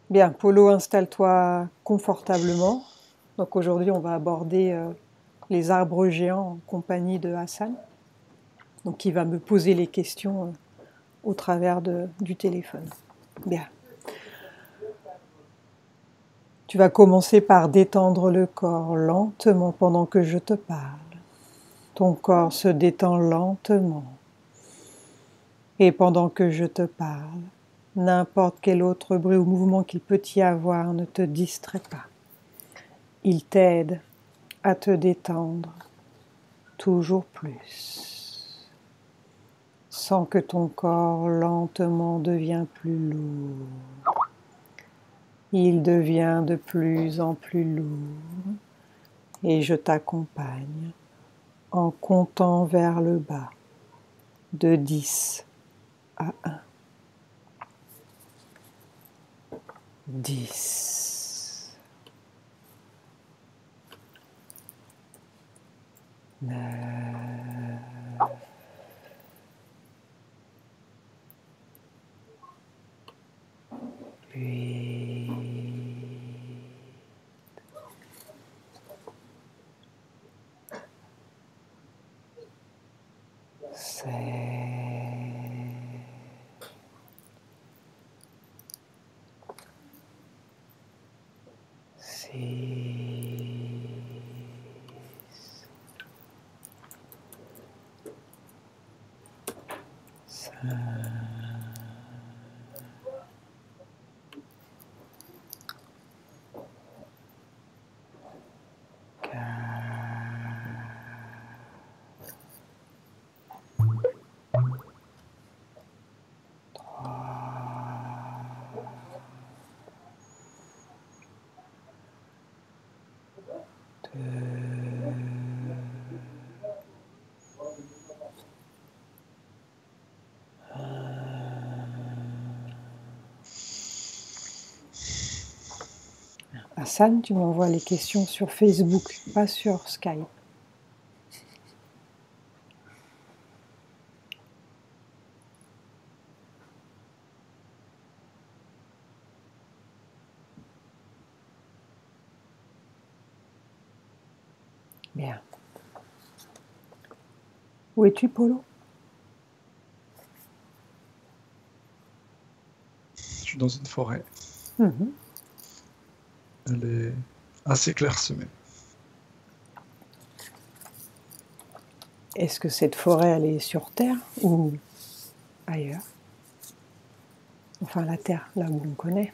Bien, Polo, installe-toi confortablement. Donc aujourd'hui, on va aborder les arbres géants en compagnie de Hassan, donc qui va me poser les questions au travers du téléphone. Bien. Tu vas commencer par détendre le corps lentement pendant que je te parle. Ton corps se détend lentement. Et pendant que je te parle, n'importe quel autre bruit ou mouvement qu'il peut y avoir ne te distrait pas. Il t'aide à te détendre toujours plus. Sens que ton corps lentement devient plus lourd. Il devient de plus en plus lourd et je t'accompagne en comptant vers le bas de 10 à 1. 10, 9, 8, 7, 6, 5, 2, Hassan, tu m'envoies les questions sur Facebook, pas sur Skype. Bien. Où es-tu, Polo? Je suis dans une forêt. Mhm. Elle est assez clairsemée. Est-ce que cette forêt, elle est sur Terre ou ailleurs? Enfin, la Terre, là où on connaît.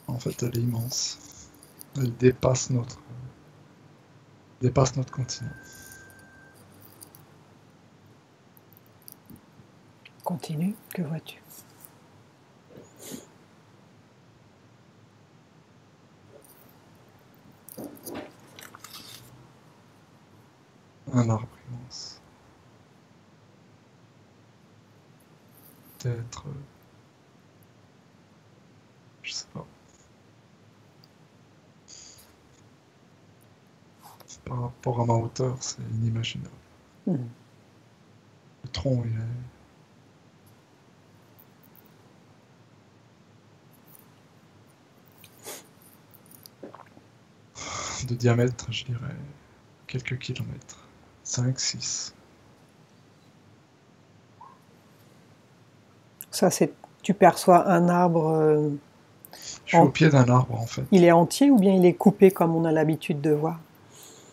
En fait, elle est immense. Elle dépasse notre continent. Continue, que vois-tu? Un arbre immense. Peut-être, je sais pas. Par rapport à ma hauteur, c'est inimaginable. Mhm. Le tronc, il est de diamètre, je dirais, quelques kilomètres. 5, 6. Ça, c'est, tu perçois un arbre, Je suis au pied d'un arbre, en il fait. est entier ou bien il est coupé comme on a l'habitude de voir?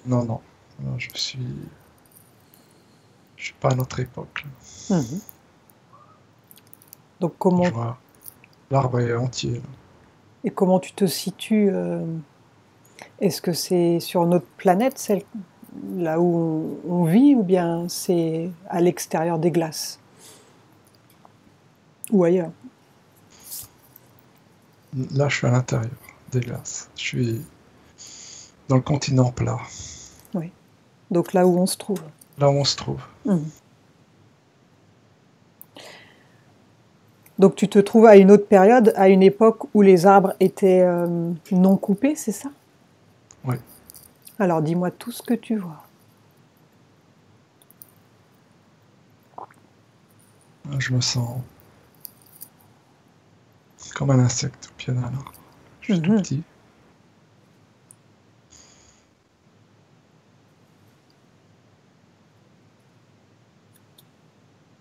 Non, non. Je suis pas à notre époque, là. Mhm. Donc Je comment, vois, l'arbre est entier, là. et comment tu te situes est-ce que c'est sur notre planète, celle là où on vit, ou bien c'est à l'extérieur des glaces ou ailleurs? Là, je suis à l'intérieur des glaces. Je suis dans le continent plat, Oui. Donc là où on se trouve. là où on se trouve. Mhm. Donc tu te trouves à une autre période, à une époque où les arbres étaient non coupés, c'est ça? Oui. Alors dis-moi tout ce que tu vois. Je me sens comme un insecte au pied d'un arbre. Je suis tout petit.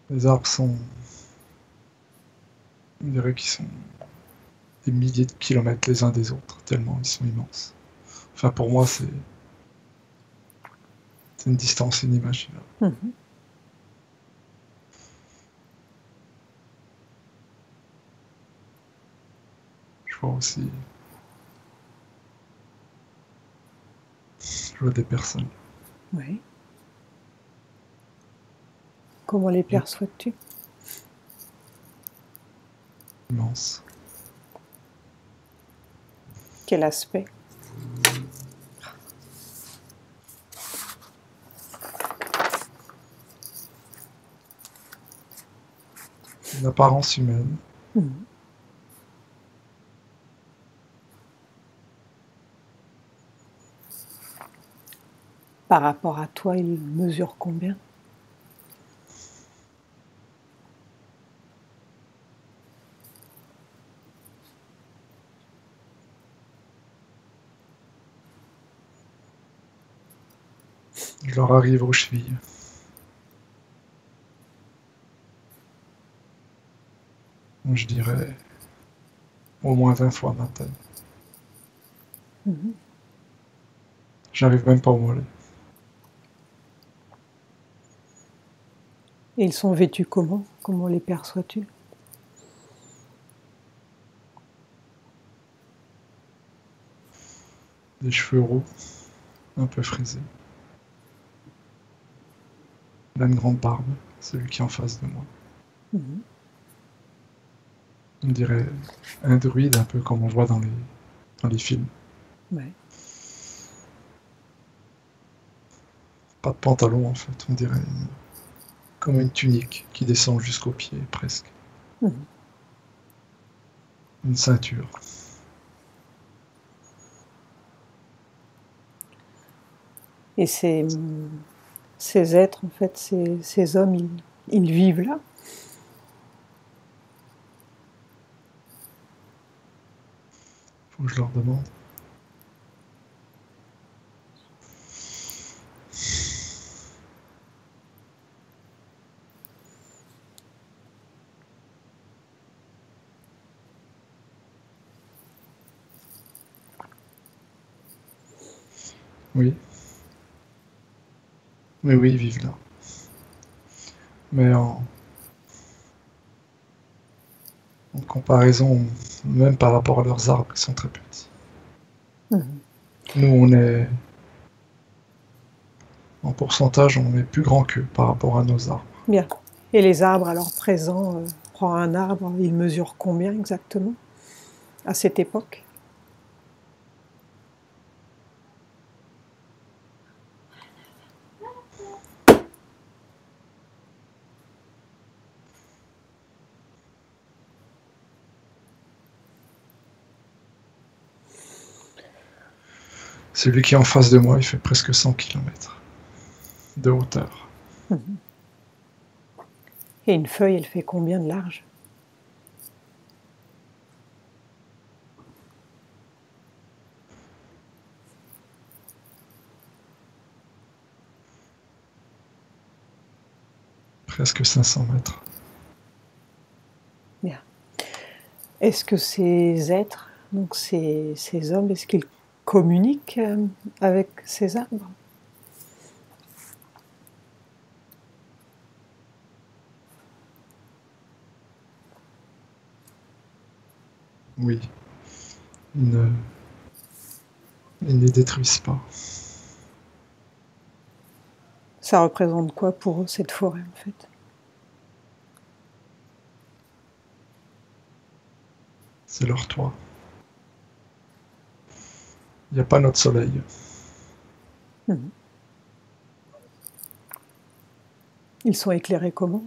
Les arbres sont, on dirait qu'ils sont des milliers de kilomètres les uns des autres, tellement ils sont immenses. Enfin, pour moi, c'est une distance inimaginable. Je vois aussi, je vois des personnes. Oui. Comment les perçois-tu? Immenses. Quel aspect? Une apparence humaine. Par rapport à toi, il mesure combien? Je leur arrive aux chevilles. Je dirais au moins 20 fois ma taille. J'arrive même pas au mollet. Et ils sont vêtus comment? Comment les perçois-tu? Des cheveux roux, un peu frisés. Il a une grande barbe, celui qui est en face de moi. On dirait un druide, un peu comme on voit dans les films. Ouais. Pas de pantalon en fait, on dirait comme une tunique qui descend jusqu'aux pieds presque. Une ceinture. Et ces êtres, en fait, ces hommes, ils vivent là? Faut que je leur demande. Oui. Mais oui, ils vivent là. Mais en comparaison, même par rapport à leurs arbres, ils sont très petits. Nous, on est... En pourcentage, on est plus grand qu'eux par rapport à nos arbres. Bien. Et les arbres, alors présents, prends un arbre, il mesure combien exactement à cette époque? Celui qui est en face de moi, il fait presque 100 km de hauteur. Et une feuille, elle fait combien de large? Presque 500 mètres. Bien. Est-ce que ces êtres, donc ces hommes, est-ce qu'ils communiquent avec ces arbres? Oui. Ils ne les détruisent pas. Ça représente quoi pour eux, cette forêt, en fait? C'est leur toit. Il n'y a pas notre soleil. Ils sont éclairés comment?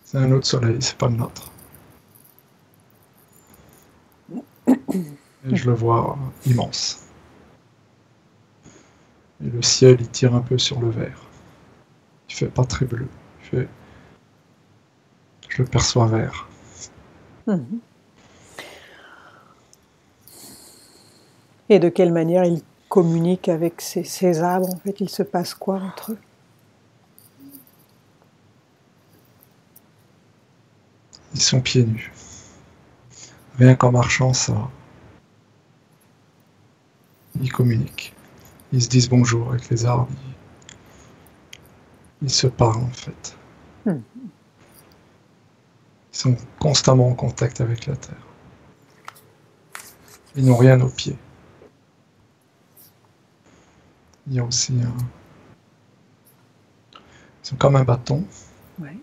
C'est un autre soleil, c'est pas le nôtre. Et je le vois immense. Et le ciel, il tire un peu sur le vert. Il fait pas très bleu. Je le perçois vert. Mhm. Et de quelle manière ils communiquent avec ces arbres? En fait, il se passe quoi entre eux? Ils sont pieds nus. Rien qu'en marchant, ça, ils communiquent. Ils se disent bonjour avec les arbres. Ils se parlent en fait. Mhm. Ils sont constamment en contact avec la terre. Ils n'ont rien aux pieds. Il y a aussi un... Ils sont comme un bâton. Ouais.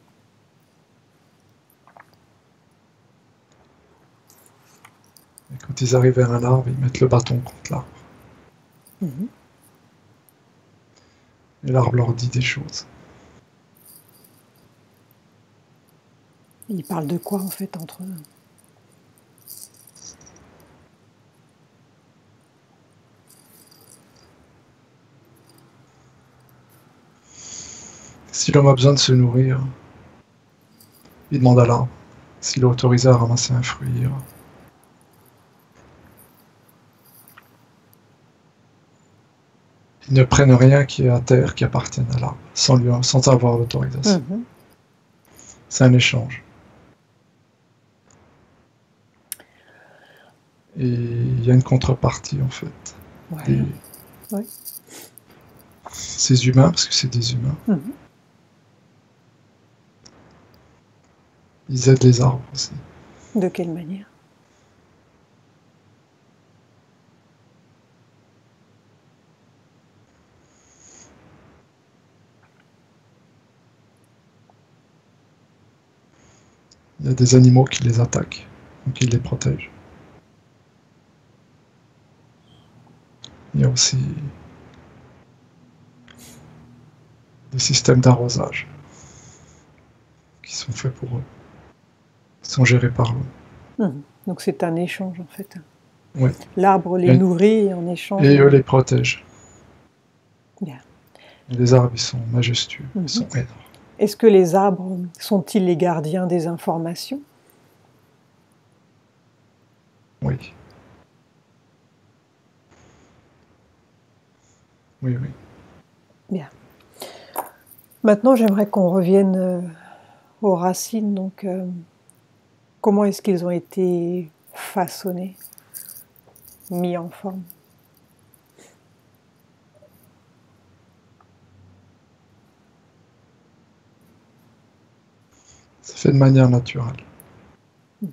Et quand ils arrivent vers un arbre, ils mettent le bâton contre l'arbre. Mhm. Et l'arbre leur dit des choses. Ils parlent de quoi en fait entre eux? Si l'homme a besoin de se nourrir, il demande à l'arbre s'il est autorisé à ramasser un fruit. Ils ne prennent rien qui est à terre, qui appartienne à l'arbre, sans avoir l'autorisation. Mhm. C'est un échange. Et il y a une contrepartie en fait. Ouais. Ouais. Ces humains, parce que c'est des humains, Mhm. ils aident les arbres aussi. De quelle manière? Il y a des animaux qui les attaquent, donc ils les protègent. Il y a aussi des systèmes d'arrosage qui sont faits pour eux, qui sont gérés par eux. Mhm. Donc c'est un échange en fait. Oui. L'arbre les nourrit et en échange. Et eux les protègent. Bien. Et les arbres, ils sont majestueux, Mhm. ils sont énormes. Est-ce que les arbres sont-ils les gardiens des informations? Oui. Oui, oui. Bien. Maintenant, j'aimerais qu'on revienne aux racines. Donc, comment est-ce qu'ils ont été façonnés, mis en forme? C'est fait de manière naturelle. Mhm.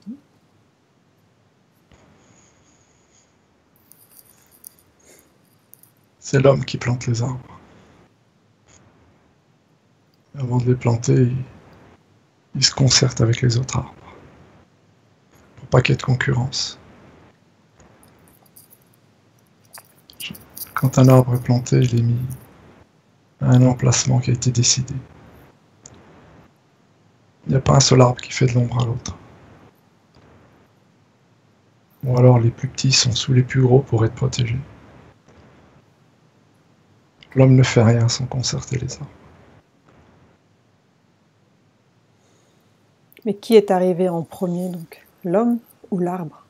C'est l'homme qui plante les arbres. Avant de les planter, il se concerte avec les autres arbres. Pour pas qu'il y ait de concurrence. Quand un arbre est planté, je l'ai mis à un emplacement qui a été décidé. Il n'y a pas un seul arbre qui fait de l'ombre à l'autre. Ou alors les plus petits sont sous les plus gros pour être protégés. L'homme ne fait rien sans concerter les arbres. Mais qui est arrivé en premier, donc? L'homme ou l'arbre?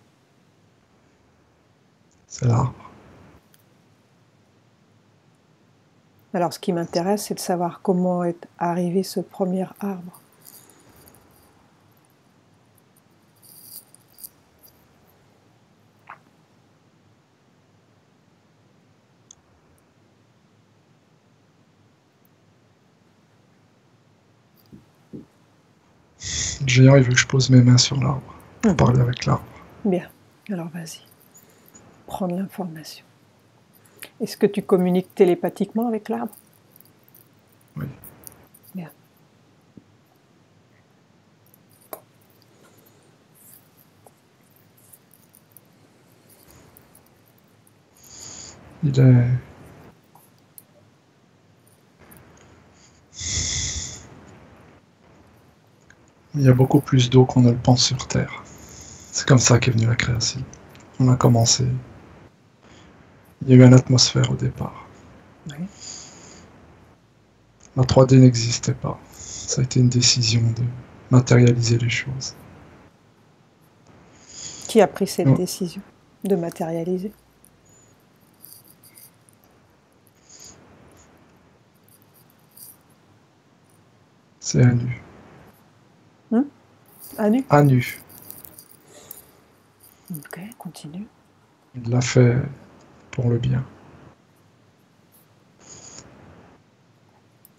C'est l'arbre. Alors, ce qui m'intéresse, c'est de savoir comment est arrivé ce premier arbre. Le géant, il veut que je pose mes mains sur l'arbre pour parler avec l'arbre. Bien, alors vas-y, prendre l'information. Est-ce que tu communiques télépathiquement avec l'arbre? Oui. Bien. Il est... Il y a beaucoup plus d'eau qu'on ne le pense sur Terre. C'est comme ça qu'est venue la création. On a commencé. Il y a eu une atmosphère au départ. Oui. La 3D n'existait pas. Ça a été une décision de matérialiser les choses. Qui a pris cette Non, décision de matérialiser? c'est à nu. Anu? À nu. Ok, continue. Il l'a fait pour le bien.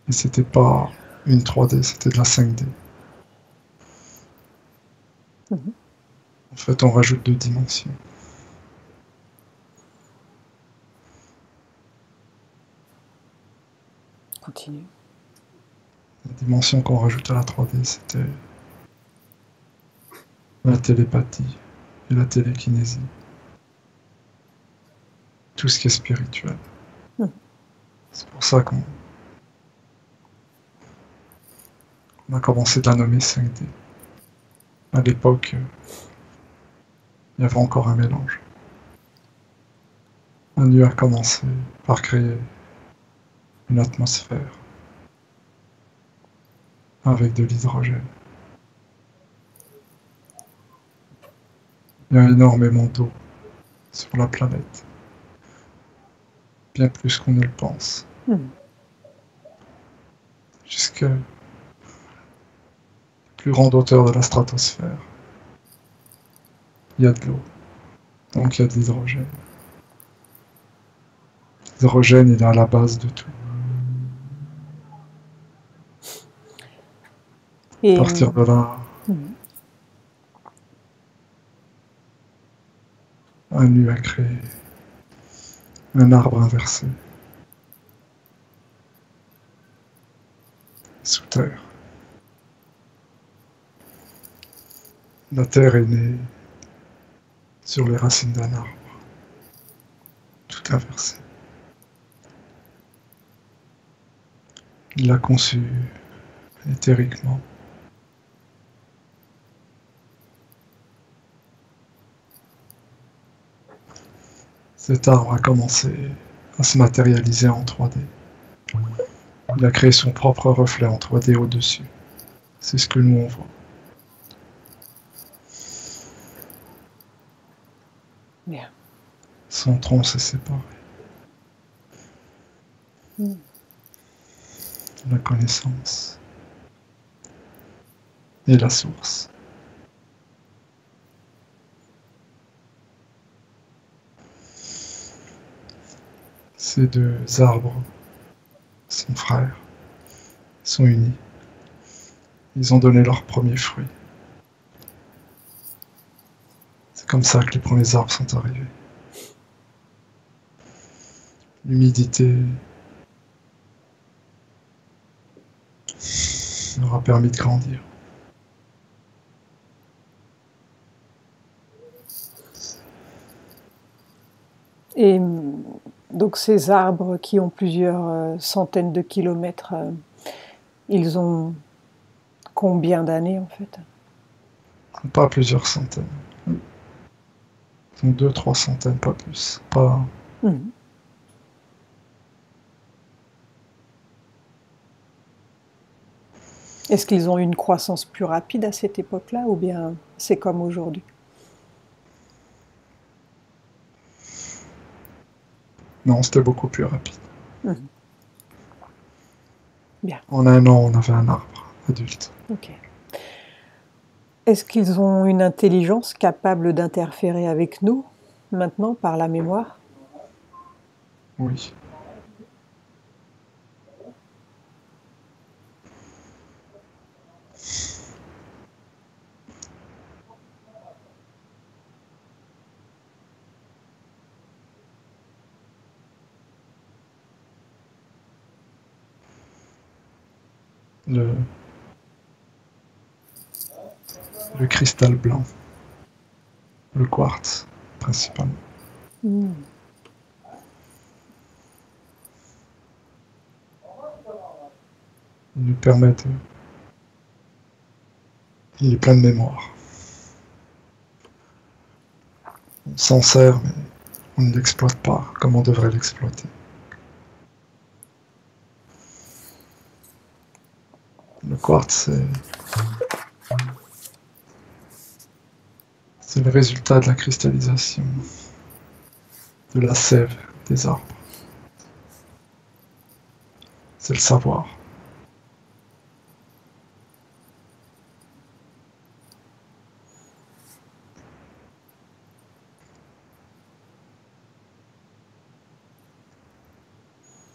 Et c'était pas une 3D, c'était de la 5D. Mhm. En fait, on rajoute 2 dimensions. Continue. La dimension qu'on rajoute à la 3D, c'était la télépathie et la télékinésie. Tout ce qui est spirituel. Mhm. C'est pour ça qu'on a commencé de la nommer 5D. À l'époque, il y avait encore un mélange. Anu a commencé par créer une atmosphère avec de l'hydrogène. Il y a énormément d'eau sur la planète. Bien plus qu'on ne le pense. Mhm. Jusqu'à la plus grande hauteur de la stratosphère. Il y a de l'eau. Donc il y a de l'hydrogène. L'hydrogène, il est à la base de tout. À Et partir de là, mhm. Anu a créé un arbre inversé. Sous terre. La terre est née sur les racines d'un arbre. Tout inversé. Il l'a conçu éthériquement. Cet arbre a commencé à se matérialiser en 3D. Il a créé son propre reflet en 3D au-dessus. C'est ce que nous on voit. Bien. Son tronc s'est séparé. Mhm. La connaissance et la source. Ces 2 arbres sont frères, sont unis. Ils ont donné leurs premiers fruits. C'est comme ça que les premiers arbres sont arrivés. L'humidité leur a permis de grandir. Et donc ces arbres qui ont plusieurs centaines de kilomètres, ils ont combien d'années en fait? Pas plusieurs centaines. Ils ont 2-3 centaines, pas plus. Pas... Mhm. Est-ce qu'ils ont eu une croissance plus rapide à cette époque-là ou bien c'est comme aujourd'hui? Non, c'était beaucoup plus rapide. Mhm. Bien, En un an, on avait un arbre adulte. ok. Est-ce qu'ils ont une intelligence capable d'interférer avec nous maintenant par la mémoire? Oui. Le, le cristal blanc. Le quartz, principalement. Mhm. Il nous permet de... Il est plein de mémoire. On s'en sert, mais on ne l'exploite pas comme on devrait l'exploiter. Le quartz, c'est le résultat de la cristallisation de la sève des arbres. C'est le savoir.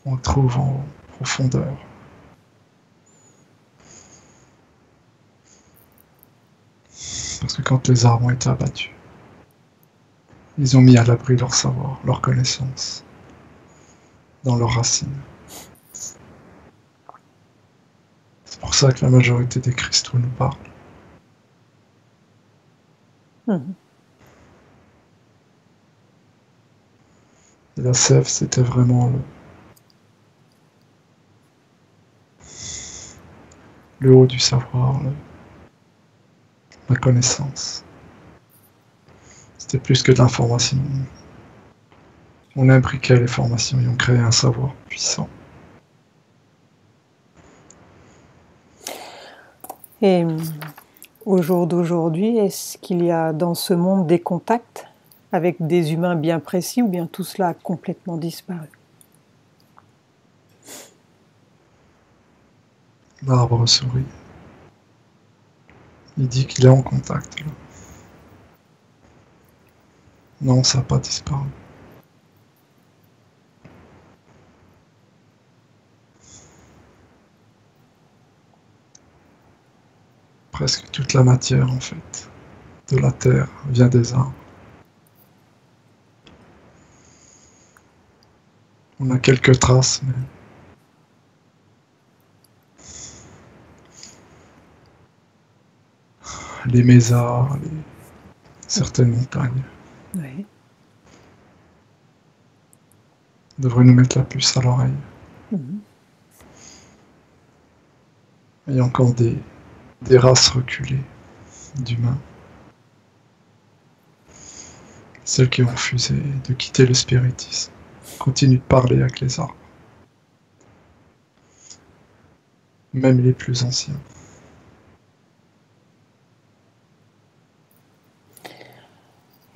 On le trouve en profondeur. Parce que quand les arbres ont été abattus, ils ont mis à l'abri leur savoir, leur connaissance, dans leurs racines. C'est pour ça que la majorité des cristaux nous parlent. Et la sève, c'était vraiment le haut du savoir, la connaissance. C'était plus que de l'information. On imbriquait les formations et on créait un savoir puissant. Et au jour d'aujourd'hui, est-ce qu'il y a dans ce monde des contacts avec des humains bien précis ou bien tout cela a complètement disparu? L'arbre sourit. Il dit qu'il est en contact. Là. Non, ça n'a pas disparu. Presque toute la matière, en fait, de la terre vient des arbres. On a quelques traces, mais les mésas, certaines montagnes Oui. devraient nous mettre la puce à l'oreille. Il y a encore des races reculées d'humains. Celles qui ont refusé de quitter le spiritisme continuent de parler avec les arbres. Même les plus anciens.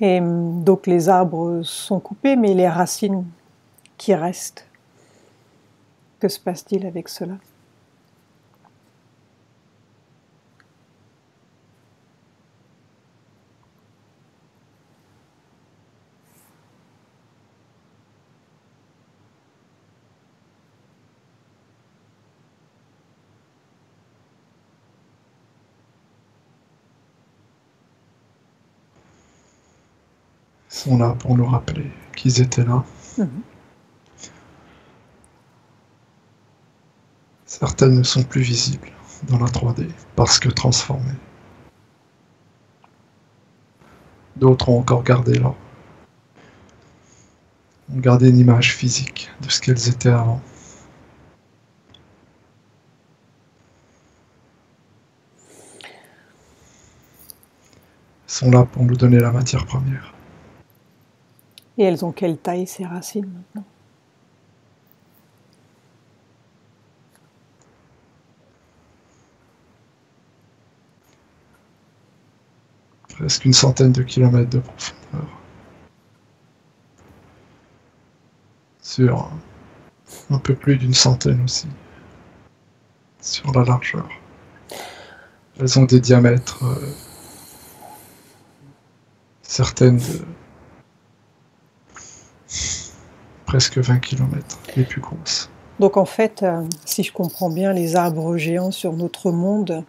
Et donc les arbres sont coupés, mais les racines qui restent, que se passe-t-il avec cela? Sont là pour nous rappeler qu'ils étaient là. Certaines ne sont plus visibles dans la 3D parce que transformées. D'autres ont encore gardé là. Ont gardé une image physique de ce qu'elles étaient avant. Sont là pour nous donner la matière première. Et elles ont quelle taille ces racines maintenant? Presque une centaine de kilomètres de profondeur. Sur un peu plus d'une centaine aussi. Sur la largeur. Elles ont des diamètres, certaines de presque 20 km, les plus grosses. Donc en fait, si je comprends bien, les arbres géants sur notre monde,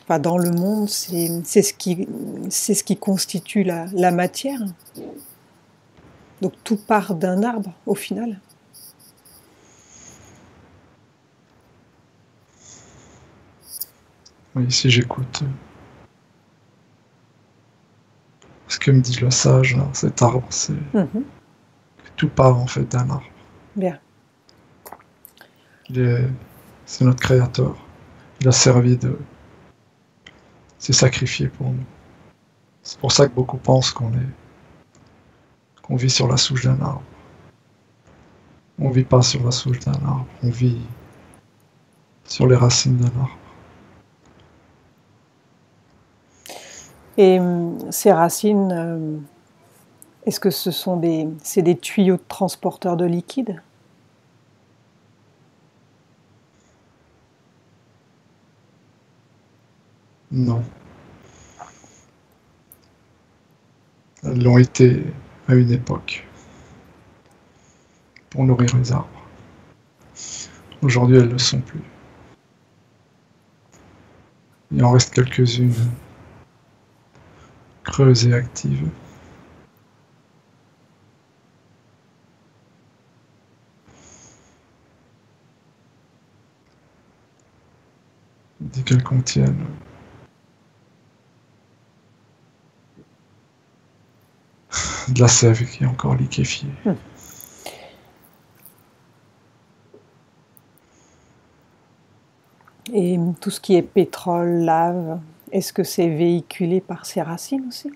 enfin dans le monde, c'est ce qui constitue la matière. Donc tout part d'un arbre au final. Oui, si j'écoute ce que me dit le sage, là, cet arbre, c'est que tout part en fait d'un arbre. Bien. C'est notre créateur. Il a servi de... s'est sacrifié pour nous. C'est pour ça que beaucoup pensent qu'on vit sur la souche d'un arbre. On vit pas sur la souche d'un arbre, on vit sur les racines d'un arbre. Et ces racines, est-ce que c'est des tuyaux transporteurs de liquide? Non. Elles l'ont été à une époque pour nourrir les arbres. Aujourd'hui, elles ne le sont plus. Il en reste quelques-unes creuses et actives. Il dit qu'elles contiennent de la sève qui est encore liquéfiée. Et tout ce qui est pétrole, lave, est-ce que c'est véhiculé par ces racines aussi?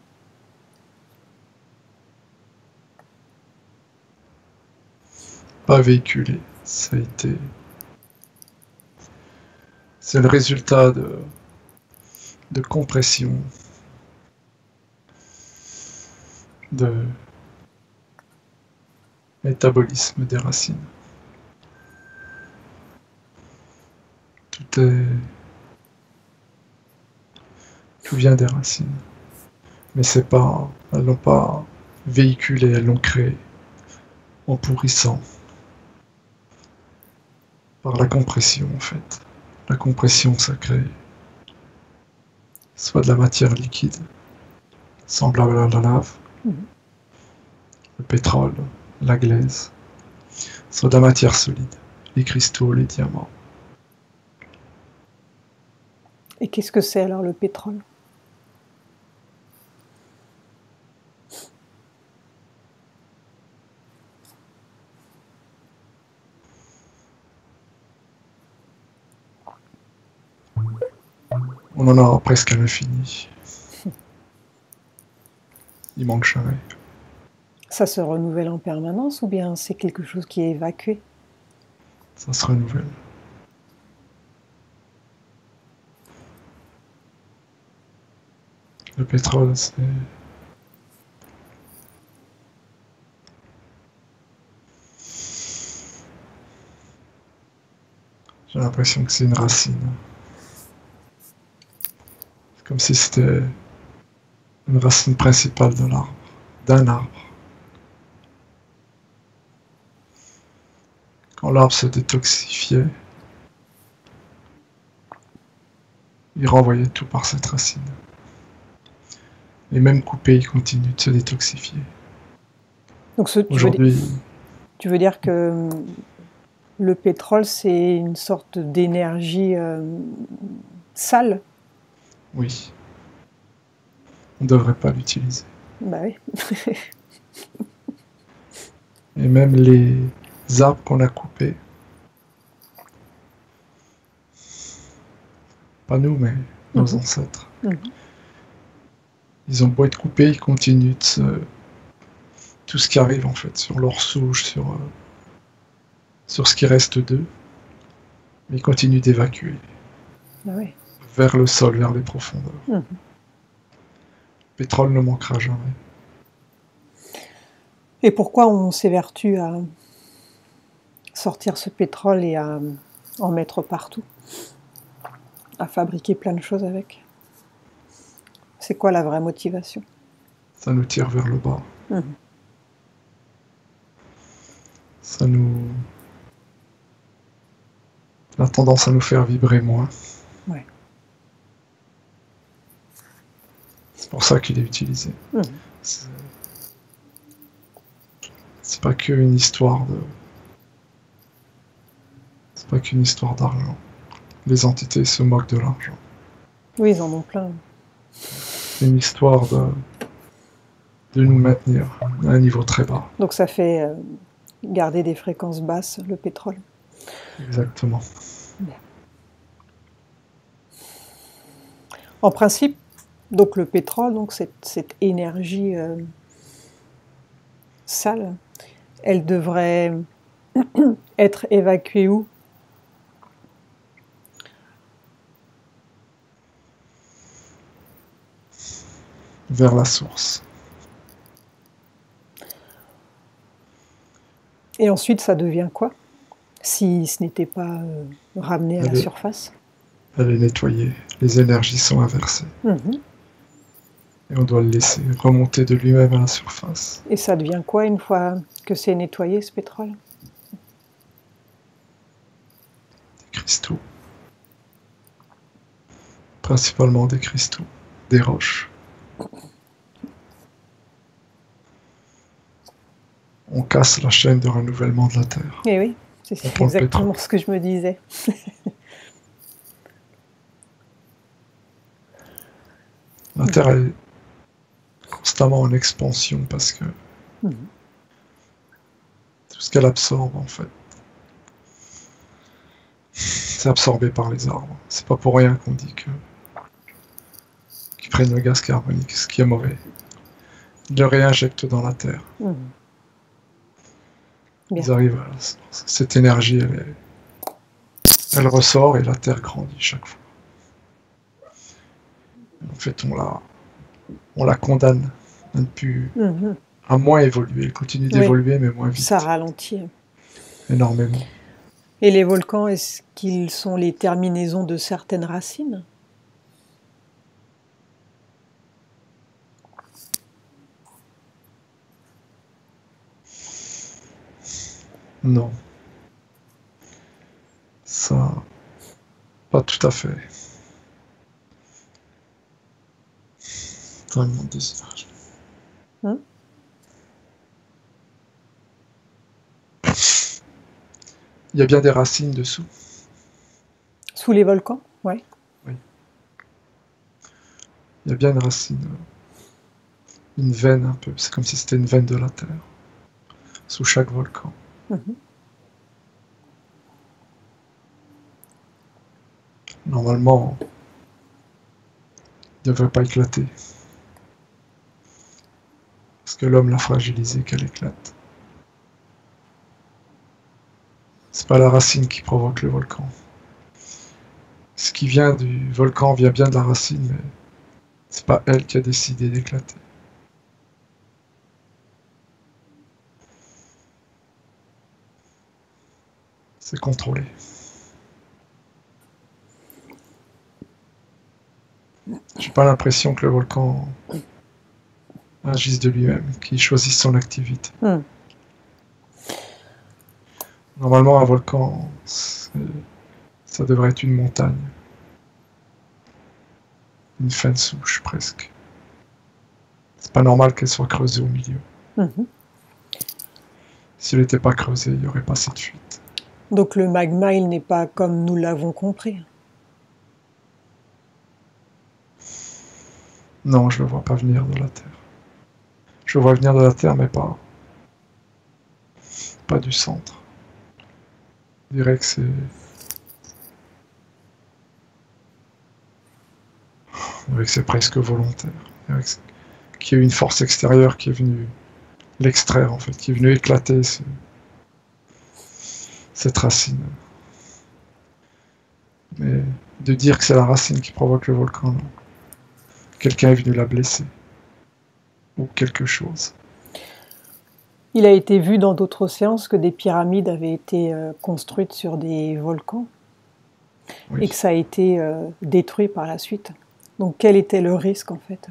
Pas véhiculé, ça a été... C'est le résultat de compression, de métabolisme des racines. Tout vient des racines. Mais c'est pas, elles l'ont pas véhiculé, elles l'ont créé en pourrissant par la compression en fait. La compression, ça crée soit de la matière liquide, semblable à la lave, le pétrole, la glaise, soit de la matière solide, les cristaux, les diamants. Et qu'est-ce que c'est alors le pétrole? On en a presque à l'infini. Il manque jamais. Ça se renouvelle en permanence ou bien c'est quelque chose qui est évacué? Ça se renouvelle. Le pétrole, c'est... J'ai l'impression que c'est une racine. C'est comme si c'était une racine principale de l'arbre, d'un arbre. Quand l'arbre se détoxifiait, il renvoyait tout par cette racine. Et même coupé, il continue de se détoxifier. Donc Aujourd'hui, tu veux dire que le pétrole, c'est une sorte d'énergie sale? oui, on ne devrait pas l'utiliser. Bah oui. Et même les arbres qu'on a coupés, pas nous, mais nos ancêtres, ils ont beau être coupés, ils continuent de se... Tout ce qui arrive en fait, sur leur souche, sur ce qui reste d'eux, mais ils continuent d'évacuer Ah oui. vers le sol, vers les profondeurs. Le pétrole ne manquera jamais. Et pourquoi on s'évertue à sortir ce pétrole et à en mettre partout, à fabriquer plein de choses avec? C'est quoi la vraie motivation? Ça nous tire vers le bas. Ça nous... a tendance à nous faire vibrer moins. Ouais. C'est pour ça qu'il est utilisé. C'est pas qu'une histoire de... C'est pas qu'une histoire d'argent. Les entités se moquent de l'argent. Oui, ils en ont plein. C'est une histoire de nous maintenir à un niveau très bas. Donc ça fait garder des fréquences basses, le pétrole. Exactement. Bien. En principe, donc le pétrole, donc cette énergie sale, elle devrait être évacuée où? vers la source. Et ensuite, ça devient quoi? Si ce n'était pas ramené à la surface? Elle est nettoyée, les énergies sont inversées. Et on doit le laisser remonter de lui-même à la surface. Et ça devient quoi une fois que c'est nettoyé, ce pétrole? Des cristaux. Principalement des cristaux, des roches. On casse la chaîne de renouvellement de la Terre. Eh oui, c'est exactement ce que je me disais. La Terre est constamment en expansion parce que tout ce qu'elle absorbe, en fait, c'est absorbé par les arbres. C'est pas pour rien qu'on dit qu'ils prennent le gaz carbonique, ce qui est mauvais. Ils le réinjectent dans la Terre. Ils arrivent à cette énergie, elle ressort et la Terre grandit chaque fois. En fait, on la condamne à ne plus, à moins évoluer. Elle continue d'évoluer, mais moins vite. Ça ralentit. Énormément. Et les volcans, est-ce qu'ils sont les terminaisons de certaines racines? Non. Ça, pas tout à fait. Vraiment désir. Il y a bien des racines dessous. Sous les volcans, ouais. Oui. Il y a bien une racine, une veine un peu. C'est comme si c'était une veine de la Terre, sous chaque volcan. Normalement, il ne devrait pas éclater. Parce que l'homme l'a fragilisé qu'elle éclate. C'est pas la racine qui provoque le volcan. Ce qui vient du volcan vient bien de la racine, mais c'est pas elle qui a décidé d'éclater. C'est contrôlé. J'ai pas l'impression que le volcan agisse de lui-même, qu'il choisisse son activité. Normalement, un volcan, ça devrait être une montagne. Une fin de souche, presque. C'est pas normal qu'elle soit creusée au milieu. S'il n'était pas creusé, il n'y aurait pas cette fuite. Donc le magma, il n'est pas comme nous l'avons compris. Non, je le vois pas venir de la Terre. Je le vois venir de la Terre, mais pas du centre. Je dirais que c'est presque volontaire. Qu'il y a eu une force extérieure qui est venue l'extraire, en fait, qui est venue éclater cette racine. Mais de dire que c'est la racine qui provoque le volcan, non. Quelqu'un est venu la blesser. Ou quelque chose. Il a été vu dans d'autres séances que des pyramides avaient été construites sur des volcans. Oui. Et que ça a été détruit par la suite. Donc quel était le risque en fait?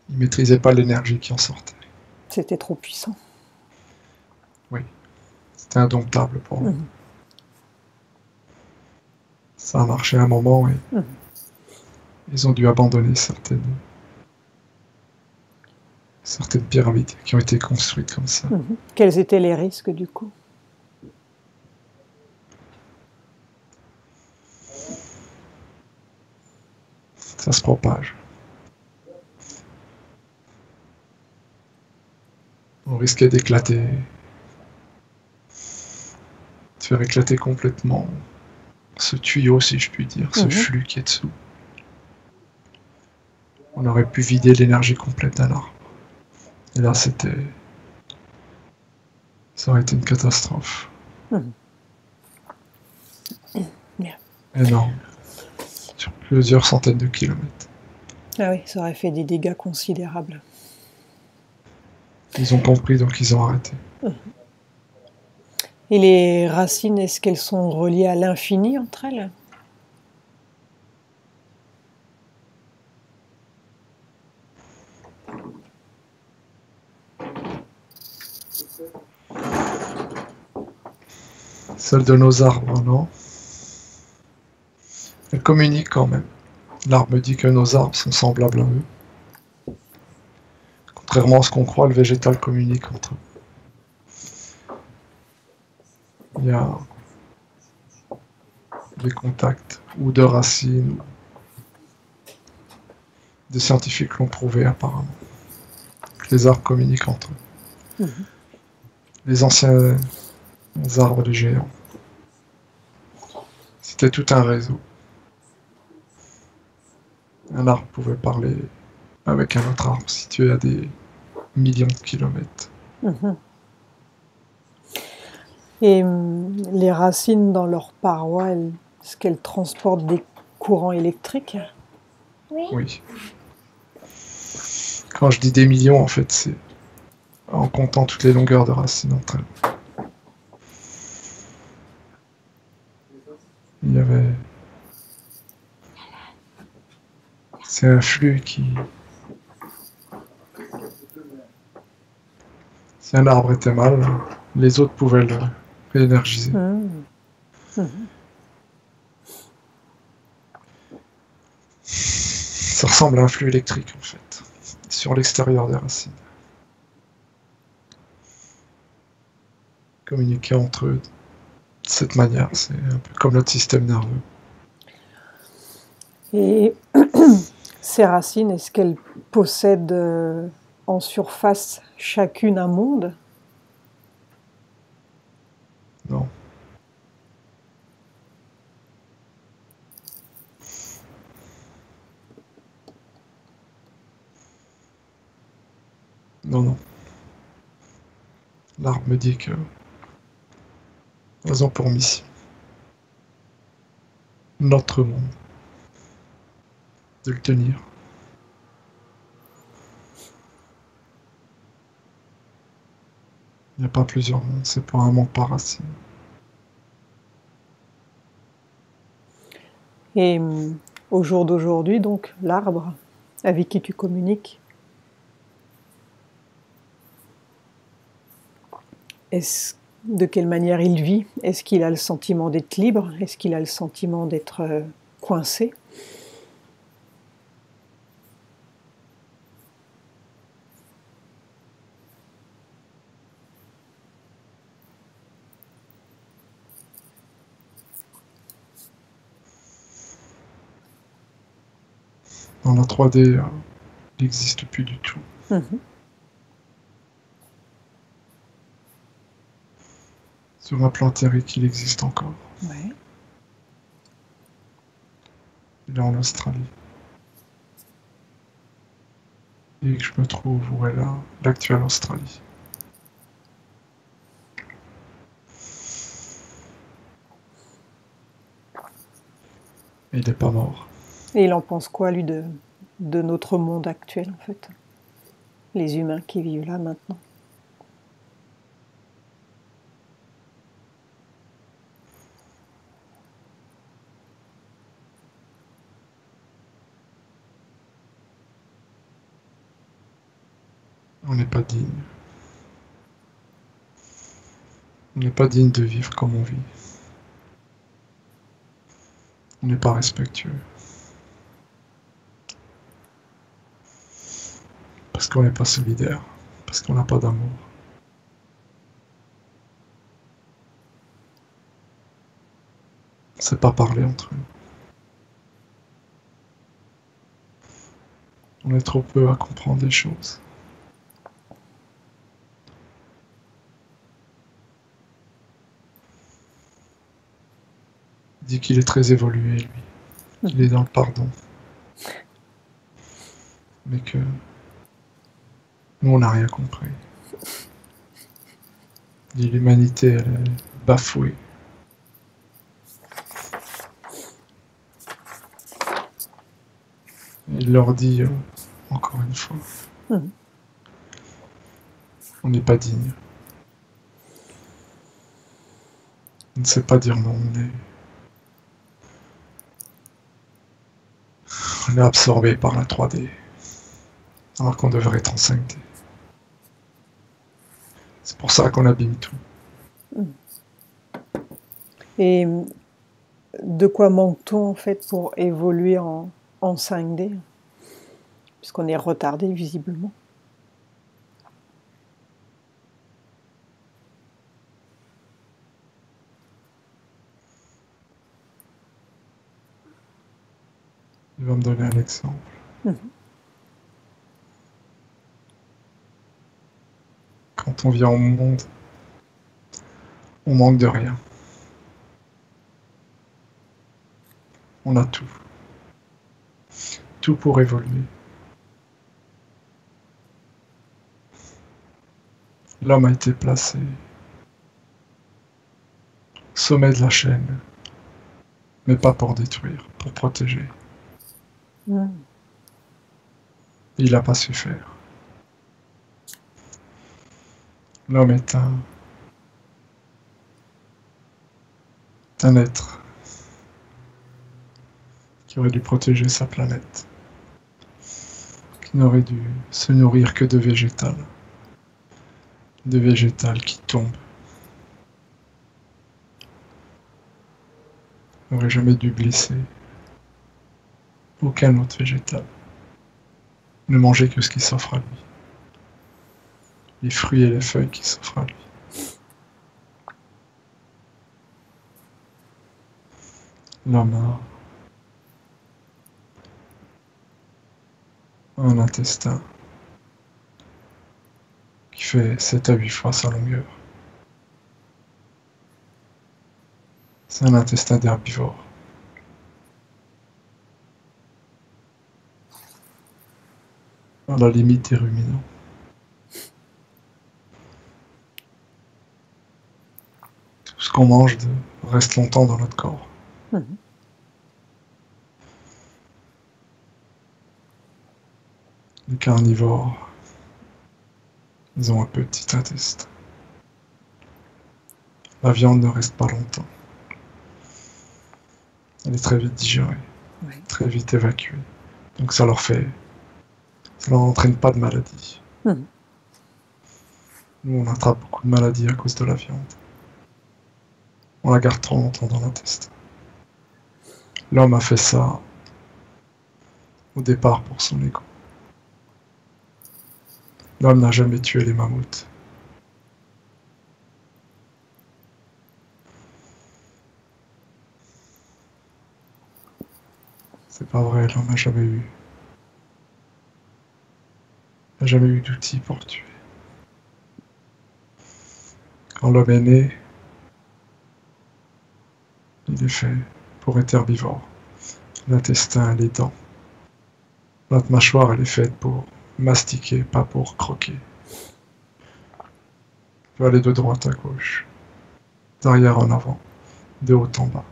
Il ne maîtrisait pas l'énergie qui en sortait. C'était trop puissant. Oui, c'était indomptable pour eux. Ça a marché un moment et ils ont dû abandonner certaines pyramides qui ont été construites comme ça. Quels étaient les risques du coup? Ça se propage. On risquait d'éclater, de faire éclater complètement ce tuyau, si je puis dire, ce flux qui est dessous. On aurait pu vider l'énergie complète d'un arbre. Et là, ça aurait été une catastrophe. Bien. Énorme. Sur plusieurs centaines de kilomètres. Ah oui, ça aurait fait des dégâts considérables. Ils ont compris, donc ils ont arrêté. Et les racines, est-ce qu'elles sont reliées à l'infini entre elles? Celle de nos arbres, non? Elles communiquent quand même. L'arbre dit que nos arbres sont semblables à eux. Contrairement à ce qu'on croit, le végétal communique entre eux. Il y a des contacts ou de racines. Des scientifiques l'ont prouvé apparemment. Que les arbres communiquent entre eux. Les anciens arbres de géants. C'était tout un réseau. Un arbre pouvait parler avec un autre arbre situé à des millions de kilomètres. Et les racines dans leurs parois, est-ce qu'elles transportent des courants électriques? Oui. Quand je dis des millions, en fait, c'est en comptant toutes les longueurs de racines entre elles. Il y avait... C'est un flux qui... Si un arbre était mal, les autres pouvaient le réénergiser. Ça ressemble à un flux électrique, en fait, sur l'extérieur des racines. Communiquer entre eux de cette manière, c'est un peu comme notre système nerveux. Et ces racines, est-ce qu'elles possèdent en surface chacune un monde? Non. Non, non. L'arbre me dit que elles ont pour mission notre monde, de le tenir. Il n'y a pas plusieurs mondes, c'est pas un monde par racine. Et au jour d'aujourd'hui, donc, l'arbre avec qui tu communiques, de quelle manière il vit? Est-ce qu'il a le sentiment d'être libre? Est-ce qu'il a le sentiment d'être coincé? Dans la 3D, il n'existe plus du tout. Sur un plan théorique, il existe encore. Ouais. Il est en Australie. Et que je me trouve où est là, l'actuelle Australie. Et il n'est pas mort. Et il en pense quoi, lui, de notre monde actuel, en fait? Les humains qui vivent là maintenant. On n'est pas digne. On n'est pas digne de vivre comme on vit. On n'est pas respectueux. Parce qu'on n'est pas solidaire. Parce qu'on n'a pas d'amour. On ne sait pas parler entre nous. On est trop peu à comprendre les choses. Il dit qu'il est très évolué, lui. Il est dans le pardon. Mais que Nous, on n'a rien compris. L'humanité, elle est bafouée. Il leur dit, encore une fois, Mhm. on n'est pas digne. On ne sait pas dire non, on est absorbé par la 3D, alors qu'on devrait être en 5D. C'est pour ça qu'on abîme tout. Et de quoi manque-t-on en fait pour évoluer en 5D? Puisqu'on est retardé visiblement. Il va me donner un exemple. Mhm. Quand on vient au monde, on manque de rien. On a tout. Tout pour évoluer. L'homme a été placé au sommet de la chaîne, mais pas pour détruire, pour protéger. Mhm. Il n'a pas su faire. L'homme est un être qui aurait dû protéger sa planète, qui n'aurait dû se nourrir que de végétal qui tombent. Il n'aurait jamais dû blesser aucun autre végétal. Ne manger que ce qui s'offre à lui. Les fruits et les feuilles qui s'offrent à lui. L'homme a un intestin qui fait 7 à 8 fois sa longueur. C'est un intestin d'herbivore. À la limite des ruminants. Tout ce qu'on mange reste longtemps dans notre corps. Mhm. Les carnivores, ils ont un petit intestin. La viande ne reste pas longtemps. Elle est très vite digérée, Ouais. très vite évacuée. Donc ça leur entraîne pas de maladie. Mhm. Nous, on attrape beaucoup de maladies à cause de la viande. On la garde trop longtemps dans l'intestin. L'homme a fait ça au départ pour son ego. L'homme n'a jamais tué les mammouths. C'est pas vrai, l'homme n'a jamais eu d'outils pour tuer. Quand l'homme est né, il est fait pour être herbivore. L'intestin, les dents. Notre mâchoire, elle est faite pour mastiquer, pas pour croquer. Il peut aller de droite à gauche, d'arrière en avant, de haut en bas.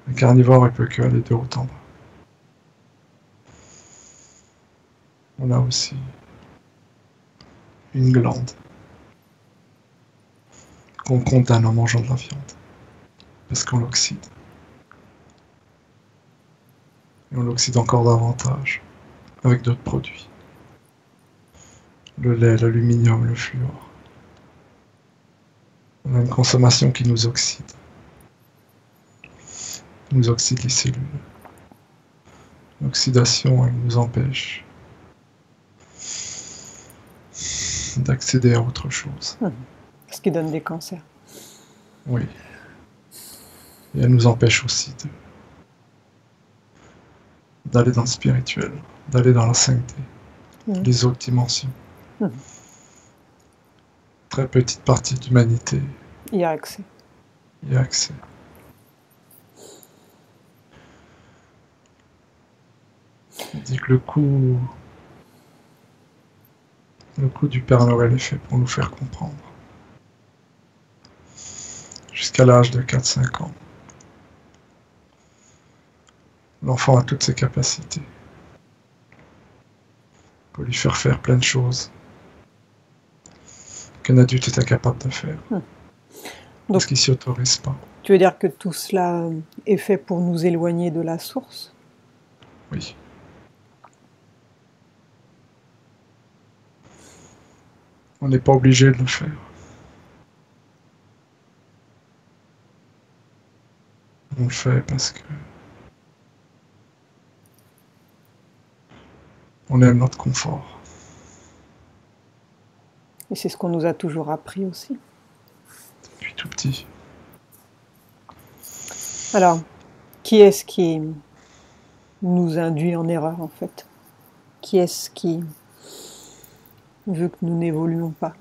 Un carnivore, il peut que aller de haut en bas. On a aussi une glande qu'on condamne en mangeant de la viande, parce qu'on l'oxyde. Et on l'oxyde encore davantage avec d'autres produits. Le lait, l'aluminium, le fluor. On a une consommation qui nous oxyde. Nous oxyde les cellules. L'oxydation, elle nous empêche d'accéder à autre chose. Mhm. Ce qui donne des cancers. Oui. Et elle nous empêche aussi d'aller dans le spirituel, d'aller dans la 5D, Mhm. les autres dimensions. Mhm. Très petite partie de l'humanité Il y a accès. y a accès. On dit que le coût Le coup du Père Noël est fait pour nous faire comprendre. Jusqu'à l'âge de 4-5 ans, l'enfant a toutes ses capacités. On peut lui faire plein de choses qu'un adulte est incapable de faire. Parce qu'il ne s'y autorise pas. Tu veux dire que tout cela est fait pour nous éloigner de la source? Oui. On n'est pas obligé de le faire. On le fait parce que on aime notre confort. Et c'est ce qu'on nous a toujours appris aussi. Depuis tout petit. Alors, qui est-ce qui nous induit en erreur en fait? Qui est-ce qui veut que nous n'évoluions pas?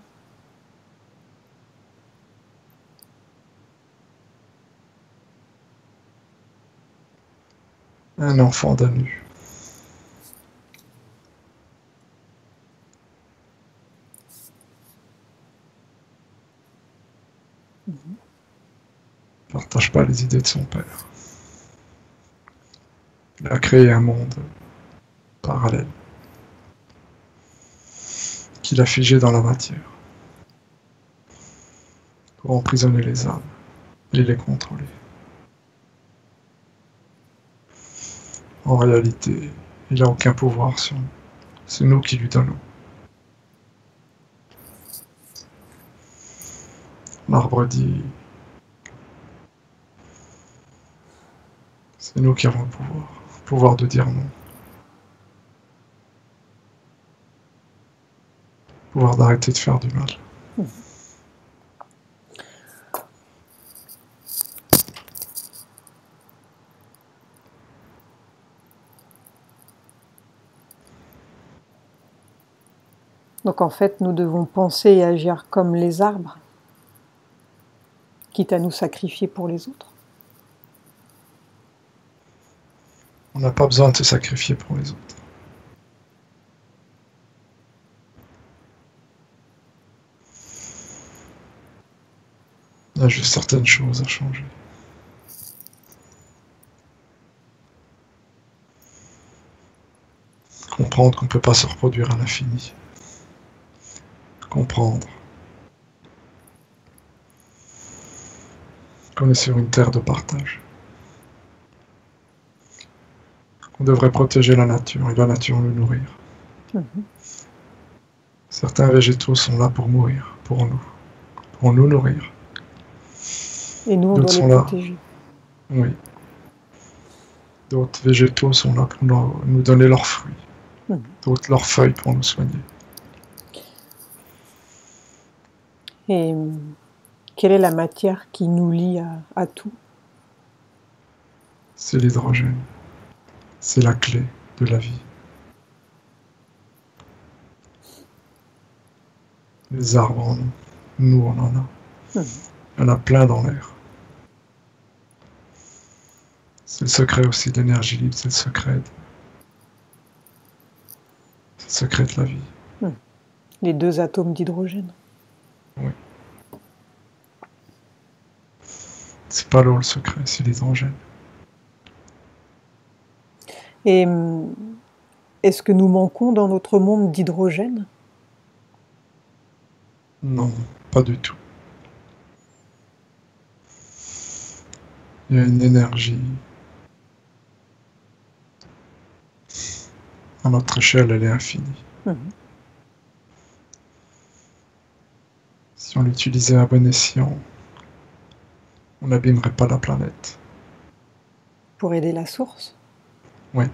Un enfant d'un nu. Ne partage pas les idées de son père. Il a créé un monde parallèle qu'il a figé dans la matière pour emprisonner les âmes et les contrôler. En réalité, il n'a aucun pouvoir sur nous. C'est nous qui lui donnons. L'arbre dit, c'est nous qui avons le pouvoir de dire non. Le pouvoir d'arrêter de faire du mal. Donc en fait, nous devons penser et agir comme les arbres, quitte à nous sacrifier pour les autres. On n'a pas besoin de se sacrifier pour les autres. Il y a juste certaines choses à changer. Comprendre qu'on ne peut pas se reproduire à l'infini. Comprendre qu'on est sur une terre de partage. On devrait protéger la nature et la nature nous nourrir. Certains végétaux sont là pour mourir, pour nous nourrir. Et nous, on doit les protéger. Oui. D'autres végétaux sont là pour nous donner leurs fruits. D'autres leurs feuilles pour nous soigner. Et quelle est la matière qui nous lie à tout? C'est l'hydrogène. C'est la clé de la vie. Les arbres en ont. Nous, on en a. Il y en a plein dans l'air. C'est le secret aussi de l'énergie libre, c'est le secret de la vie. Les 2 atomes d'hydrogène. Oui. C'est pas l'eau le secret, c'est l'hydrogène. Et est-ce que nous manquons dans notre monde d'hydrogène? Non, pas du tout. Il y a une énergie. À notre échelle, elle est infinie. Si on l'utilisait à bon escient, on n'abîmerait pas la planète. Pour aider la source? Oui.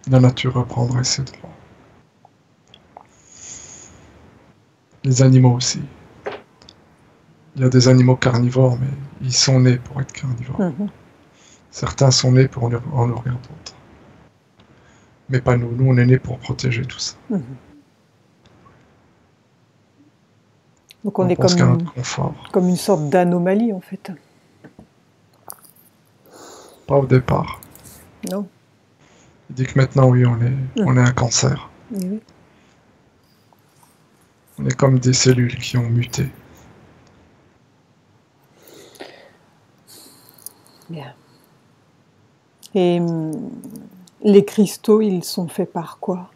La nature reprendrait ses droits. Les animaux aussi. Il y a des animaux carnivores, mais ils sont nés pour être carnivores. Certains sont nés pour en nourrir d'autres. Mais pas nous. Nous, on est nés pour protéger tout ça. Donc on est comme une sorte d'anomalie, en fait. Pas au départ. Non. Il dit que maintenant, oui, on est un cancer. Eh oui. On est comme des cellules qui ont muté. Bien. Et les cristaux, ils sont faits par quoi?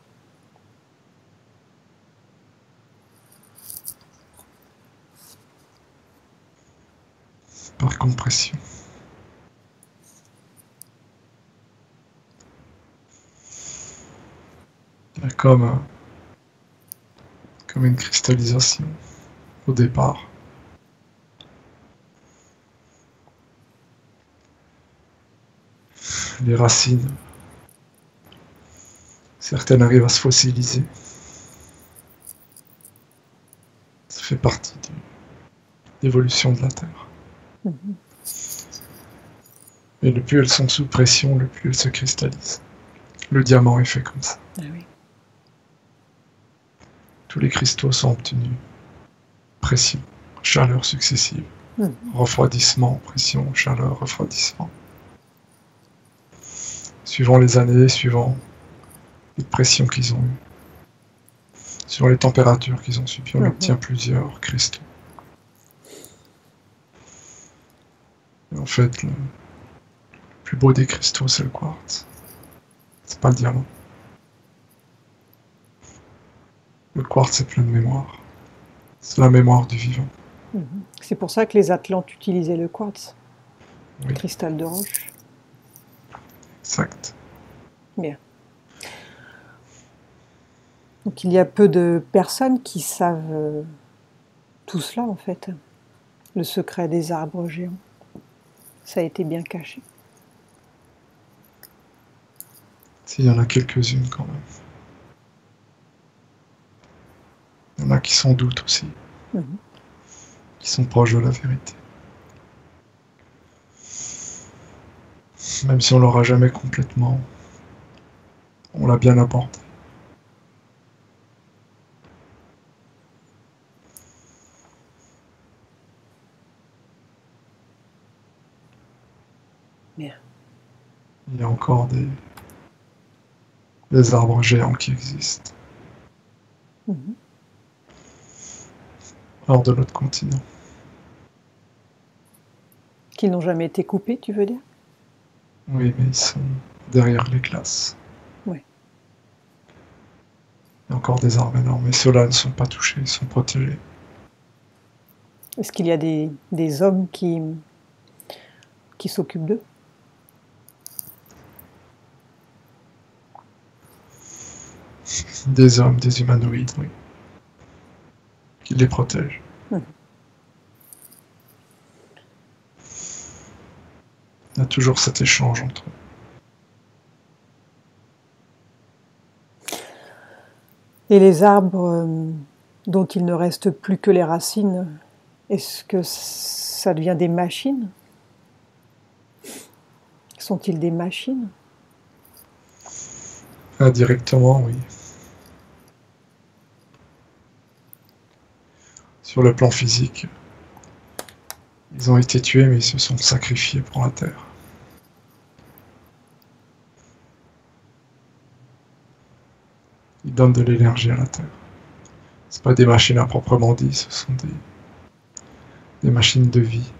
Par compression. Il y a comme une cristallisation au départ. Les racines, certaines arrivent à se fossiliser. Ça fait partie de l'évolution de la Terre. Et le plus elles sont sous pression, le plus elles se cristallisent. Le diamant est fait comme ça. Ah oui. Tous les cristaux sont obtenus. Pression, chaleur successive. Refroidissement, pression, chaleur, refroidissement. Suivant les années, suivant les pressions qu'ils ont eues, suivant les températures qu'ils ont subies, on obtient plusieurs cristaux. Et en fait, le plus beau des cristaux, c'est le quartz. C'est pas le diamant. Le quartz est plein de mémoire. C'est la mémoire du vivant. C'est pour ça que les Atlantes utilisaient le quartz, Oui. Cristal de roche. Exact. Bien. Donc il y a peu de personnes qui savent tout cela en fait, le secret des arbres géants. Ça a été bien caché. Il y en a quelques-unes quand même. Il y en a qui s'en doutent aussi, qui sont proches de la vérité. Même si on l'aura jamais complètement, on l'a bien abordé. Bien. Il y a encore des arbres géants qui existent. Hors de l'autre continent. Qui n'ont jamais été coupés, tu veux dire? Oui, mais ils sont derrière les glaces. Oui. Il y a encore des arbres énormes, mais ceux-là ne sont pas touchés, ils sont protégés. Est-ce qu'il y a des hommes qui s'occupent d'eux? Des hommes, des humanoïdes, oui. Qui les protègent. Il y a toujours cet échange entre eux. Et les arbres dont il ne reste plus que les racines, est-ce que ça devient des machines? Sont-ils des machines? Indirectement, oui. Sur le plan physique, ils ont été tués, mais ils se sont sacrifiés pour la Terre. Ils donnent de l'énergie à la Terre. C'est pas des machines à proprement dit, ce sont des machines de vie.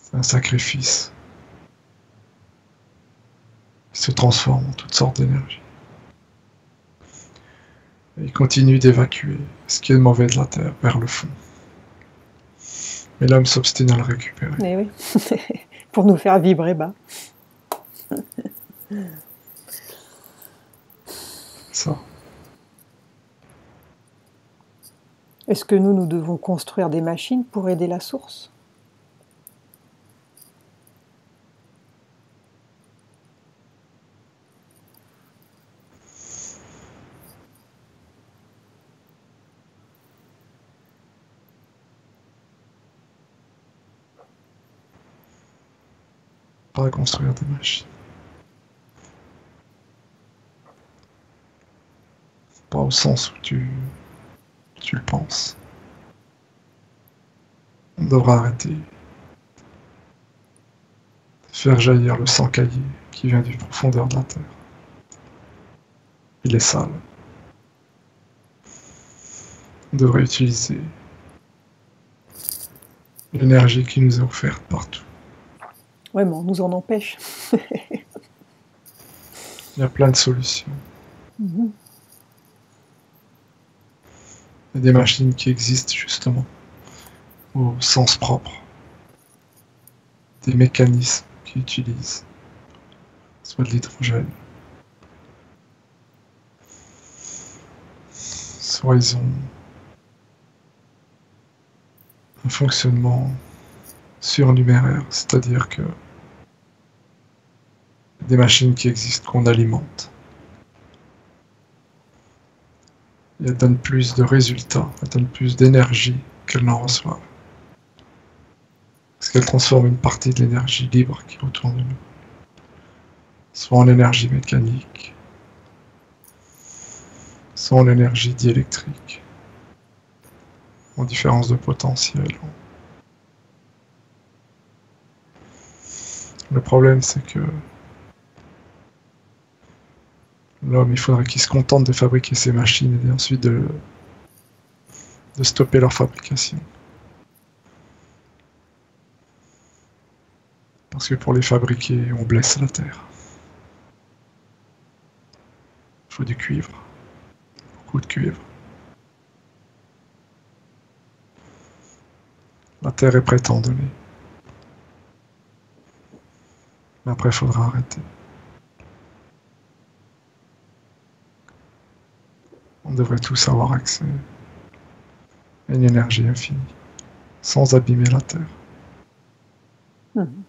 C'est un sacrifice. Ils se transforment en toutes sortes d'énergie. Et ils continuent d'évacuer ce qui est mauvais de la Terre vers le fond. Mais l'homme s'obstine à le récupérer. Eh oui, pour nous faire vibrer bas. Ça. Est-ce que nous devons construire des machines pour aider la source? Pas à construire des machines. Pas au sens où tu le penses. On devra arrêter de faire jaillir le sang caillé qui vient du profondeur de la terre. Il est sale. On devrait utiliser l'énergie qui nous est offerte partout. Ouais, mais on nous en empêche. Il y a plein de solutions. Mhm. Il y a des machines qui existent justement au sens propre. Des mécanismes qui utilisent soit de l'hydrogène, soit ils ont un fonctionnement surnuméraire, c'est-à-dire que des machines qui existent qu'on alimente. Et elles donnent plus de résultats, elles donnent plus d'énergie qu'elles n'en reçoivent. Parce qu'elles transforment une partie de l'énergie libre qui est autour de nous, soit en énergie mécanique, soit en énergie diélectrique, en différence de potentiel. Le problème, c'est que l'homme, il faudrait qu'il se contente de fabriquer ces machines et ensuite de stopper leur fabrication. Parce que pour les fabriquer, on blesse la terre. Il faut du cuivre, beaucoup de cuivre. La terre est prête à en donner. Mais après, il faudra arrêter. On devrait tous avoir accès à une énergie infinie, sans abîmer la terre. Mhm.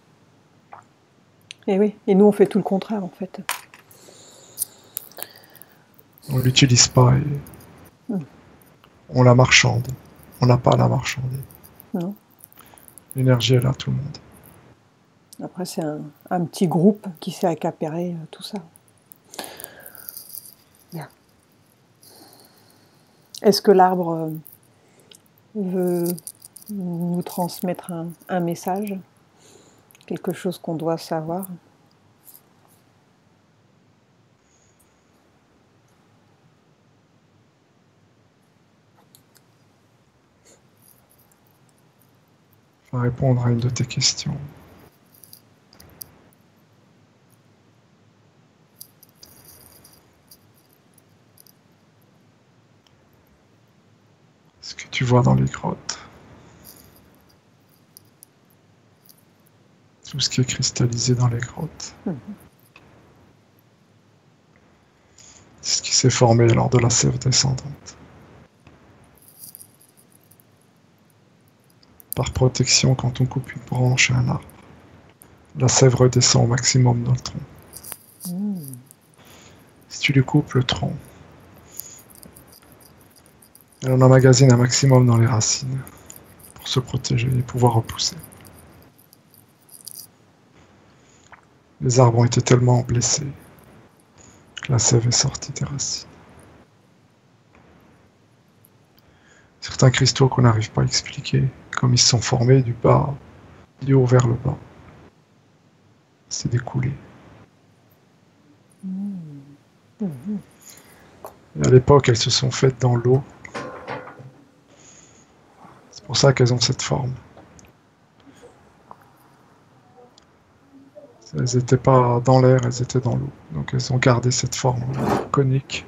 Et oui, et nous on fait tout le contraire en fait. On ne l'utilise pas et on la marchande. On n'a pas à la marchander. Non. L'énergie est là, tout le monde. Après c'est un petit groupe qui s'est accaparé tout ça. Bien. Est-ce que l'arbre veut nous transmettre un message? Quelque chose qu'on doit savoir? Je vais répondre à une de tes questions. Ce que tu vois dans les grottes, tout ce qui est cristallisé dans les grottes, c'est ce qui s'est formé lors de la sève descendante. Par protection, quand on coupe une branche à un arbre, la sève redescend au maximum dans le tronc. Si tu lui coupes le tronc, elle en emmagasine un maximum dans les racines pour se protéger et pouvoir repousser. Les arbres ont été tellement blessés que la sève est sortie des racines. Certains cristaux qu'on n'arrive pas à expliquer, comme ils se sont formés du bas, du haut vers le bas, c'est découlé. Et à l'époque, elles se sont faites dans l'eau. C'est pour ça qu'elles ont cette forme. Elles n'étaient pas dans l'air, elles étaient dans l'eau. Donc elles ont gardé cette forme conique.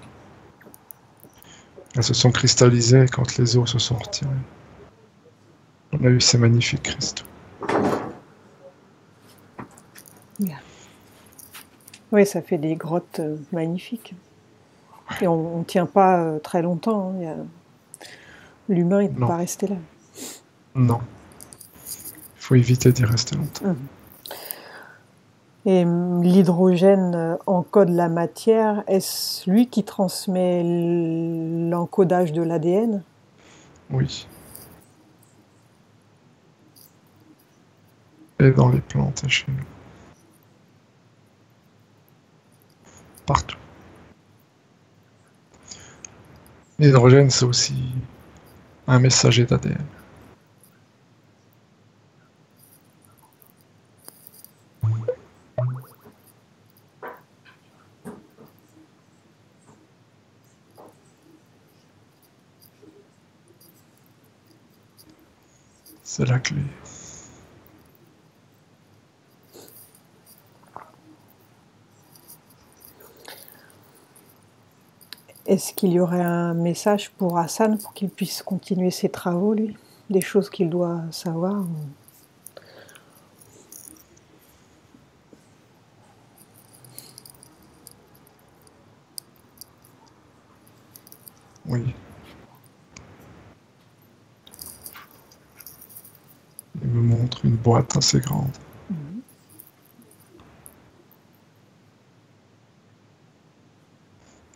Elles se sont cristallisées quand les eaux se sont retirées. On a eu ces magnifiques cristaux. Bien. Oui, ça fait des grottes magnifiques. Et on ne tient pas très longtemps. Hein. L'humain, il ne peut pas rester là. Non. Il faut éviter d'y rester longtemps. Et l'hydrogène encode la matière. Est-ce lui qui transmet l'encodage de l'ADN? Oui. Et dans les plantes et chez nous. Partout. L'hydrogène, c'est aussi un messager d'ADN. C'est la clé. Est-ce qu'il y aurait un message pour Hassan pour qu'il puisse continuer ses travaux, lui? Des choses qu'il doit savoir? Oui. Il me montre une boîte assez grande.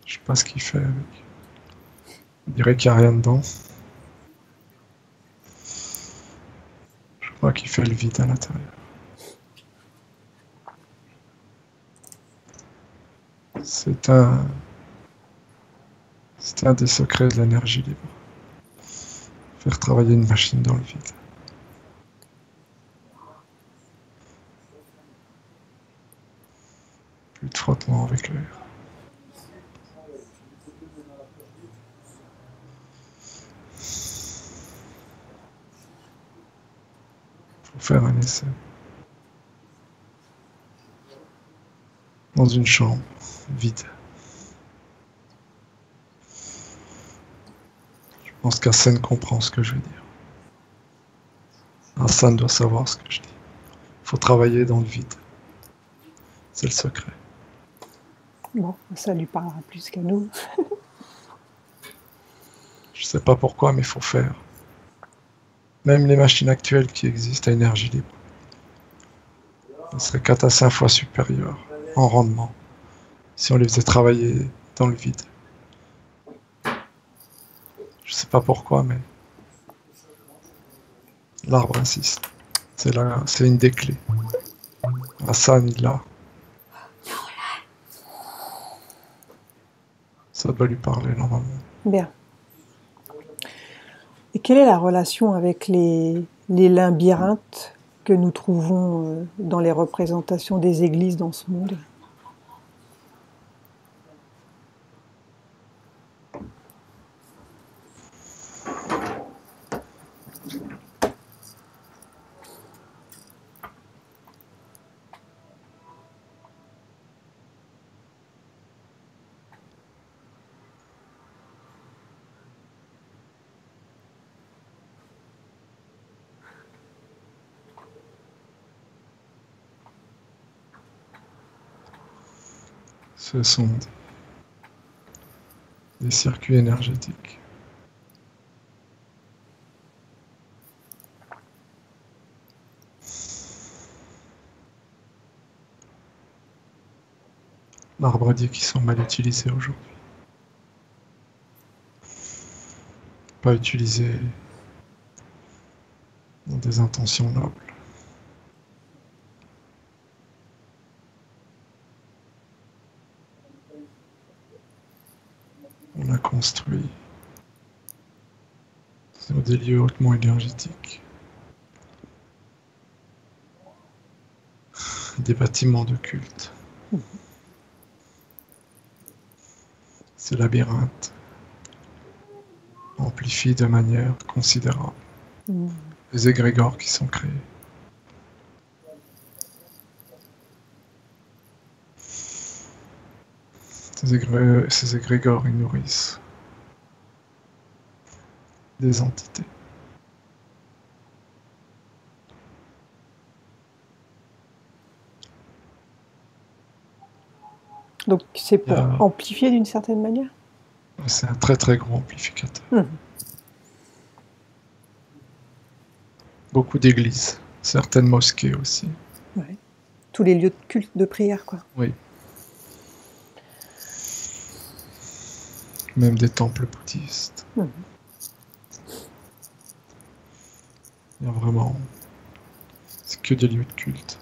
Je sais pas ce qu'il fait avec. On dirait qu'il n'y a rien dedans. Je crois qu'il fait le vide à l'intérieur. C'est un des secrets de l'énergie libre. Faire travailler une machine dans le vide. Plus de frottement avec l'air. Faut faire un essai. Dans une chambre vide. Je pense qu'Hassan comprend ce que je veux dire. Hassan doit savoir ce que je dis. Il faut travailler dans le vide. C'est le secret. Bon, ça lui parlera plus qu'à nous. Je sais pas pourquoi, mais il faut faire. Même les machines actuelles qui existent à énergie libre, elles seraient 4 à 5 fois supérieures en rendement si on les faisait travailler dans le vide. Je sais pas pourquoi, mais l'arbre insiste. C'est une des clés. Hassan, il l'a. Ça doit lui parler normalement. Bien. Et quelle est la relation avec les labyrinthes que nous trouvons dans les représentations des églises dans ce monde? Ce sont des circuits énergétiques. L'arbre dit qu'ils sont mal utilisés aujourd'hui. Pas utilisés dans des intentions nobles. On a construit sur des lieux hautement énergétiques. Des bâtiments de culte. Ces labyrinthes amplifient de manière considérable les égrégores qui sont créés. Ces égrégores, ils nourrissent des entités. Donc c'est pour amplifier d'une certaine manière? C'est un très très gros amplificateur. Beaucoup d'églises, certaines mosquées aussi. Ouais. Tous les lieux de culte, de prière, quoi. Oui. Même des temples bouddhistes. Il y a vraiment... C'est que des lieux de culte.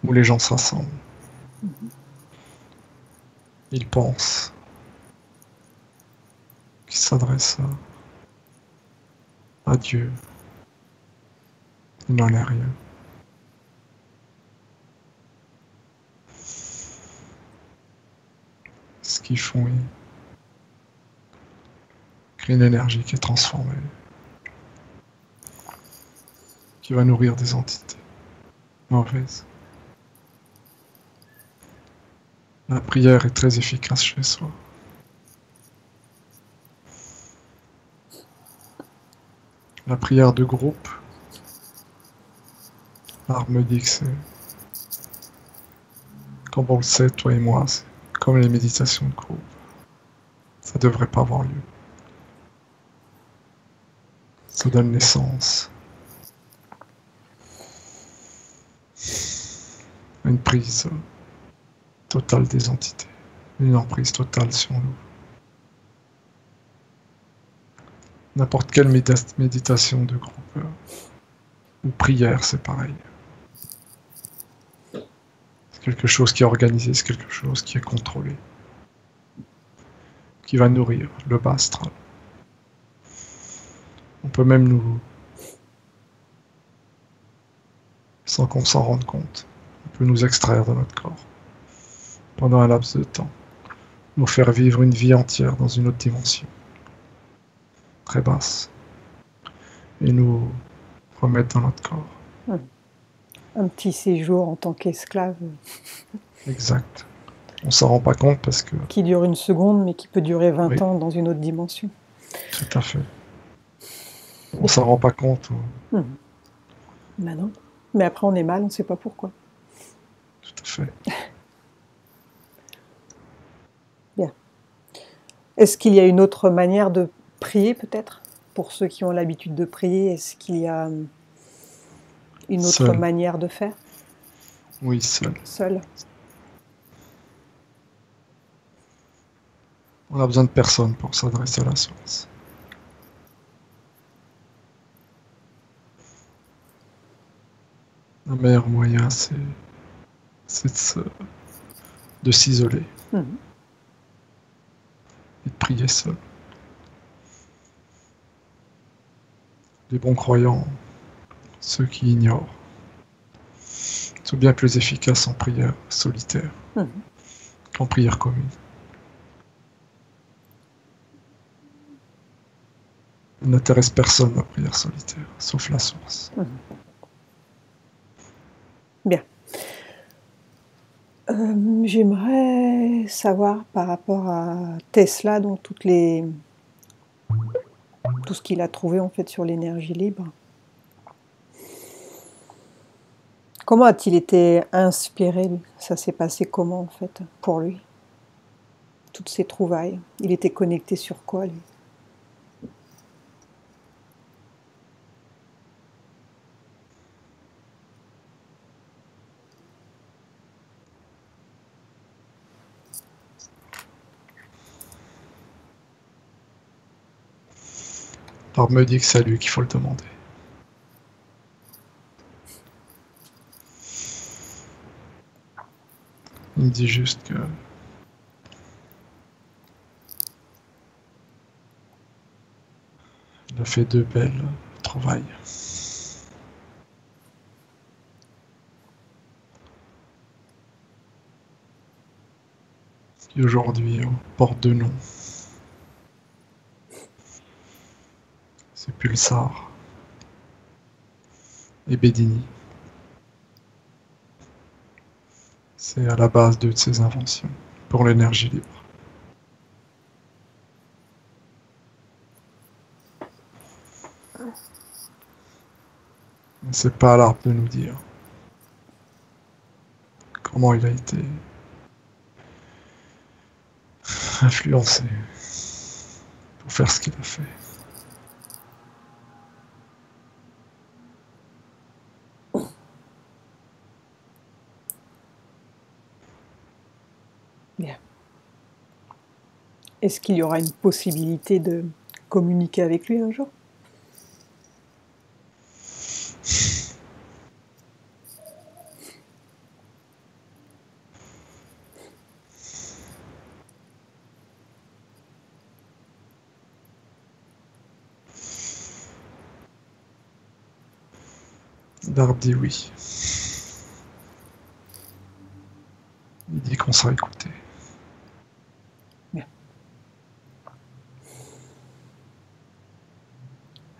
Où les gens se rassemblent. Ils pensent qu'ils s'adressent à Dieu. Il n'en est rien. Ce qu'ils font, ils créent une énergie qui est transformée. qui va nourrir des entités mauvaises. La prière est très efficace chez soi. La prière de groupe, l'art me dit que c'est, comme on le sait, toi et moi, c'est comme les méditations de groupe. Ça devrait pas avoir lieu. Ça donne naissance à une prise totale des entités, une emprise totale sur nous. N'importe quelle méditation de groupe ou prière, c'est pareil. C'est quelque chose qui est organisé, c'est quelque chose qui est contrôlé, qui va nourrir le bas astral. On peut même nous, sans qu'on s'en rende compte, on peut nous extraire de notre corps pendant un laps de temps, nous faire vivre une vie entière dans une autre dimension, très basse, et nous remettre dans notre corps. Un petit séjour en tant qu'esclave. Exact. On s'en rend pas compte parce que... Qui dure une seconde, mais qui peut durer 20 Oui. ans dans une autre dimension. Tout à fait. On s'en rend pas compte. Ben non. Mais après, on est mal, on ne sait pas pourquoi. Tout à fait. Bien. Est-ce qu'il y a une autre manière de prier, peut-être? Pour ceux qui ont l'habitude de prier, est-ce qu'il y a une autre Seul. manière de faire? Oui, seul. Seul. On a besoin de personne pour s'adresser à la source. Le meilleur moyen, c'est de s'isoler et de prier seul. Les bons croyants, ceux qui ignorent, sont bien plus efficaces en prière solitaire qu'en prière commune. Il n'intéresse personne la prière solitaire, sauf la source. Bien. J'aimerais savoir par rapport à Tesla, donc tout ce qu'il a trouvé en fait sur l'énergie libre. Comment a-t-il été inspiré? Ça s'est passé comment en fait pour lui? Toutes ces trouvailles. Il était connecté sur quoi lui? Alors me dit que c'est à lui qu'il faut le demander. Il me dit juste que il a fait 2 belles trouvailles. Qui aujourd'hui portent 2 noms. C'est Pulsar et Bedini. C'est à la base de ses inventions pour l'énergie libre. Mais c'est pas à l'arbre de nous dire comment il a été influencé pour faire ce qu'il a fait. Bien. Est-ce qu'il y aura une possibilité de communiquer avec lui un jour? L'arbre dit oui. Il dit qu'on sera écouté. Bien.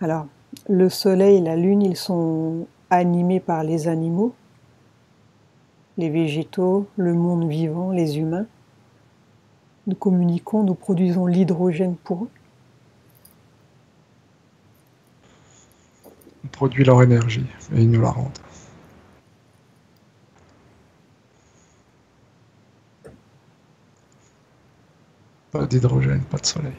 Alors, le soleil et la lune, ils sont animés par les animaux, les végétaux, le monde vivant, les humains. Nous communiquons, nous produisons l'hydrogène pour eux. On produit leur énergie et ils nous la rendent. Pas d'hydrogène, pas de soleil.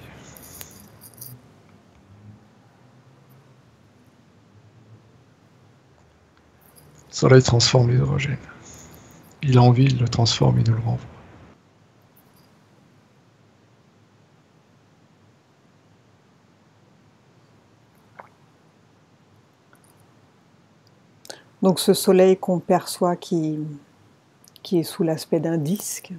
Le soleil transforme l'hydrogène. Il a envie, il le transforme, il nous le renvoie. Donc ce soleil qu'on perçoit qui est sous l'aspect d'un disque,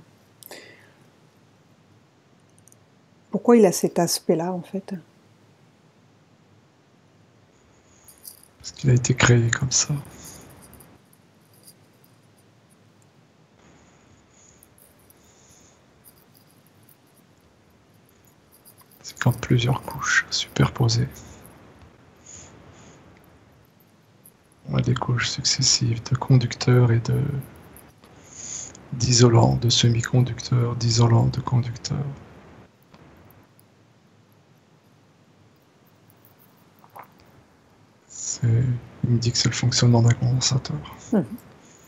pourquoi il a cet aspect-là en fait? Parce qu'il a été créé comme ça. C'est comme plusieurs couches superposées. On a des couches successives de conducteurs et d'isolants, de semi-conducteurs, d'isolants, de conducteurs. Il me dit que c'est le fonctionnement d'un condensateur.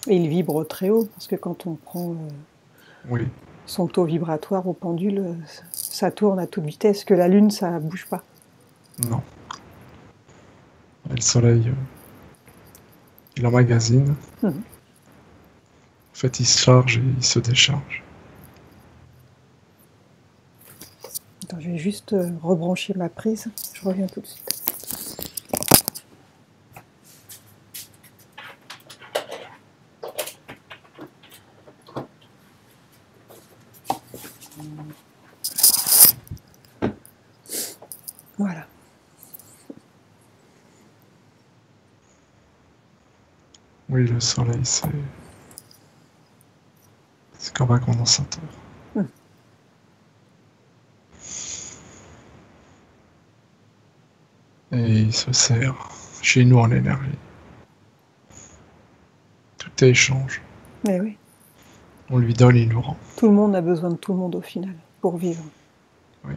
Et il vibre très haut, parce que quand on prend Oui, son taux vibratoire au pendule, ça tourne à toute vitesse, que la Lune, ça bouge pas. non. Et le soleil, il emmagasine. En fait, il se charge et il se décharge. Attends, je vais juste rebrancher ma prise, je reviens tout de suite. Voilà. Oui, le soleil, c'est comme un condensateur. Et il se sert chez nous en énergie. Tout est échange. Mais oui. On lui donne, il nous rend. Tout le monde a besoin de tout le monde au final, pour vivre. Oui.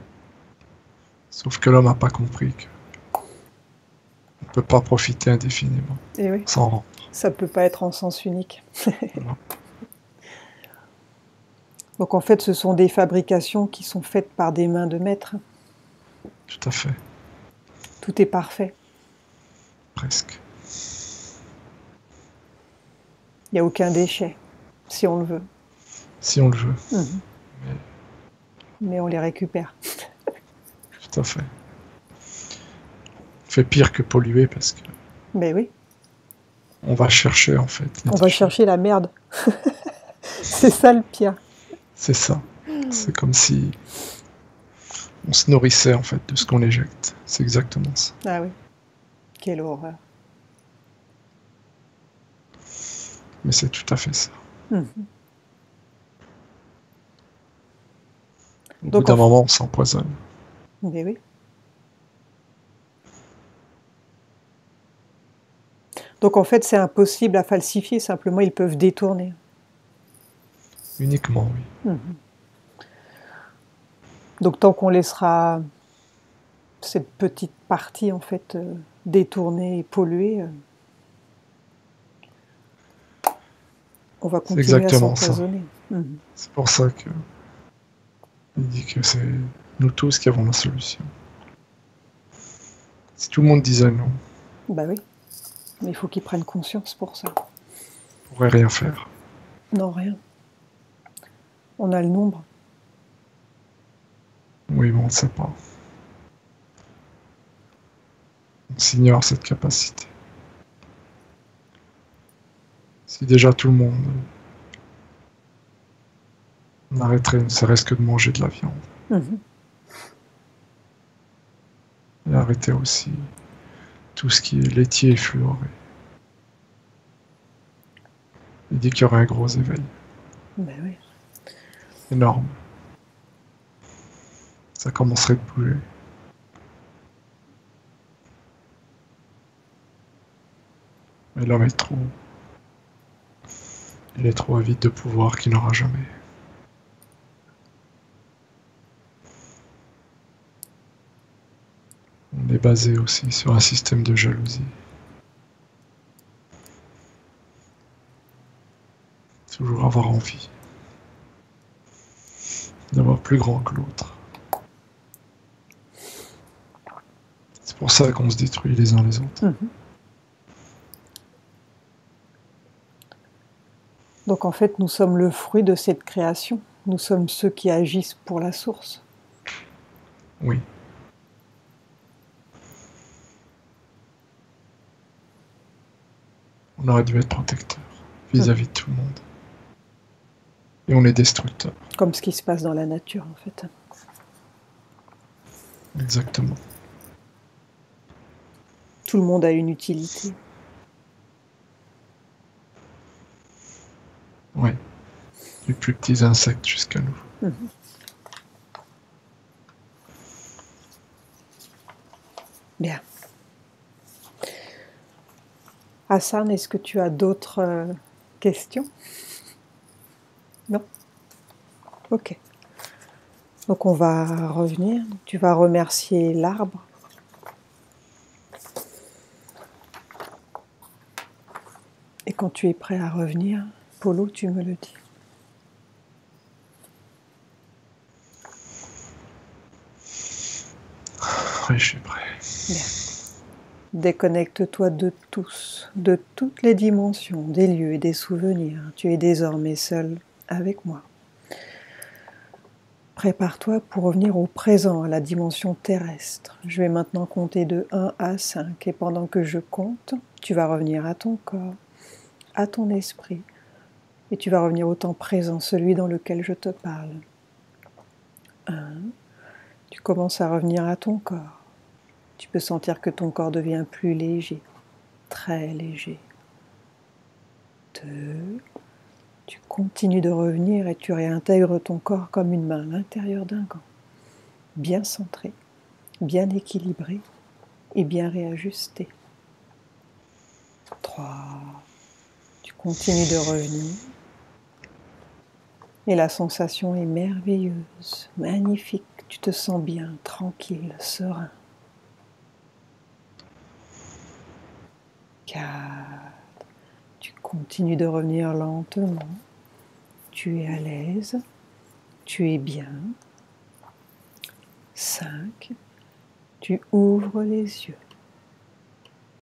Sauf que l'homme n'a pas compris qu'on ne peut pas profiter indéfiniment. Et oui. Sans rendre. Ça peut pas être en sens unique. Non. Donc en fait, ce sont des fabrications qui sont faites par des mains de maître. Tout à fait. Tout est parfait. Presque. Il n'y a aucun déchet, si on le veut. Si on le veut. Mais on les récupère. Tout à fait. On fait pire que polluer parce que Mais oui. on va chercher en fait. On va chercher la merde. C'est ça le pire. C'est ça. C'est comme si on se nourrissait en fait de ce qu'on éjecte. C'est exactement ça. Ah oui. Quelle horreur. Mais c'est tout à fait ça. Au bout d'un moment, on s'empoisonne. Mais oui. Donc en fait, c'est impossible à falsifier, simplement ils peuvent détourner. Uniquement, oui. Donc tant qu'on laissera cette petite partie en fait détournée et polluée, on va continuer à s'empoisonner. C'est pour ça que il dit que c'est nous tous qui avons la solution. Si tout le monde disait non, bah oui, mais il faut qu'ils prennent conscience pour ça. on pourrait rien faire. Non, rien. On a le nombre. Oui, mais on ne sait pas. On s'ignore cette capacité. Si déjà tout le monde arrêterait ne serait-ce que de manger de la viande. Et arrêter aussi tout ce qui est laitier et fluoré. Il dit qu'il y aurait un gros éveil. Ben oui. Énorme. Ça commencerait de bouger. Mais l'homme est trop... Il est trop avide de pouvoir qu'il n'aura jamais. On est basé aussi sur un système de jalousie. Toujours avoir envie d'avoir plus grand que l'autre. C'est pour ça qu'on se détruit les uns les autres. Donc en fait, nous sommes le fruit de cette création. Nous sommes ceux qui agissent pour la source. Oui. On aurait dû être protecteur vis-à-vis de tout le monde. Et on est destructeur. Comme ce qui se passe dans la nature, en fait. Exactement. Tout le monde a une utilité. Oui. Les plus petits insectes jusqu'à nous. Bien. Hassan, est-ce que tu as d'autres questions? Non? Ok. Donc on va revenir. Tu vas remercier l'arbre. Et quand tu es prêt à revenir, Polo, tu me le dis. Oui, je suis prêt. Bien. Déconnecte-toi de tous, de toutes les dimensions, des lieux et des souvenirs. Tu es désormais seul avec moi. Prépare-toi pour revenir au présent, à la dimension terrestre. Je vais maintenant compter de 1 à 5 et pendant que je compte, tu vas revenir à ton corps, à ton esprit et tu vas revenir au temps présent, celui dans lequel je te parle. 1. Tu commences à revenir à ton corps. Tu peux sentir que ton corps devient plus léger, très léger. 2. Tu continues de revenir et tu réintègres ton corps comme une main à l'intérieur d'un gant, bien centré, bien équilibré et bien réajusté. 3. Tu continues de revenir et la sensation est merveilleuse, magnifique. Tu te sens bien, tranquille, serein. 4. Tu continues de revenir lentement. Tu es à l'aise. Tu es bien. 5. Tu ouvres les yeux.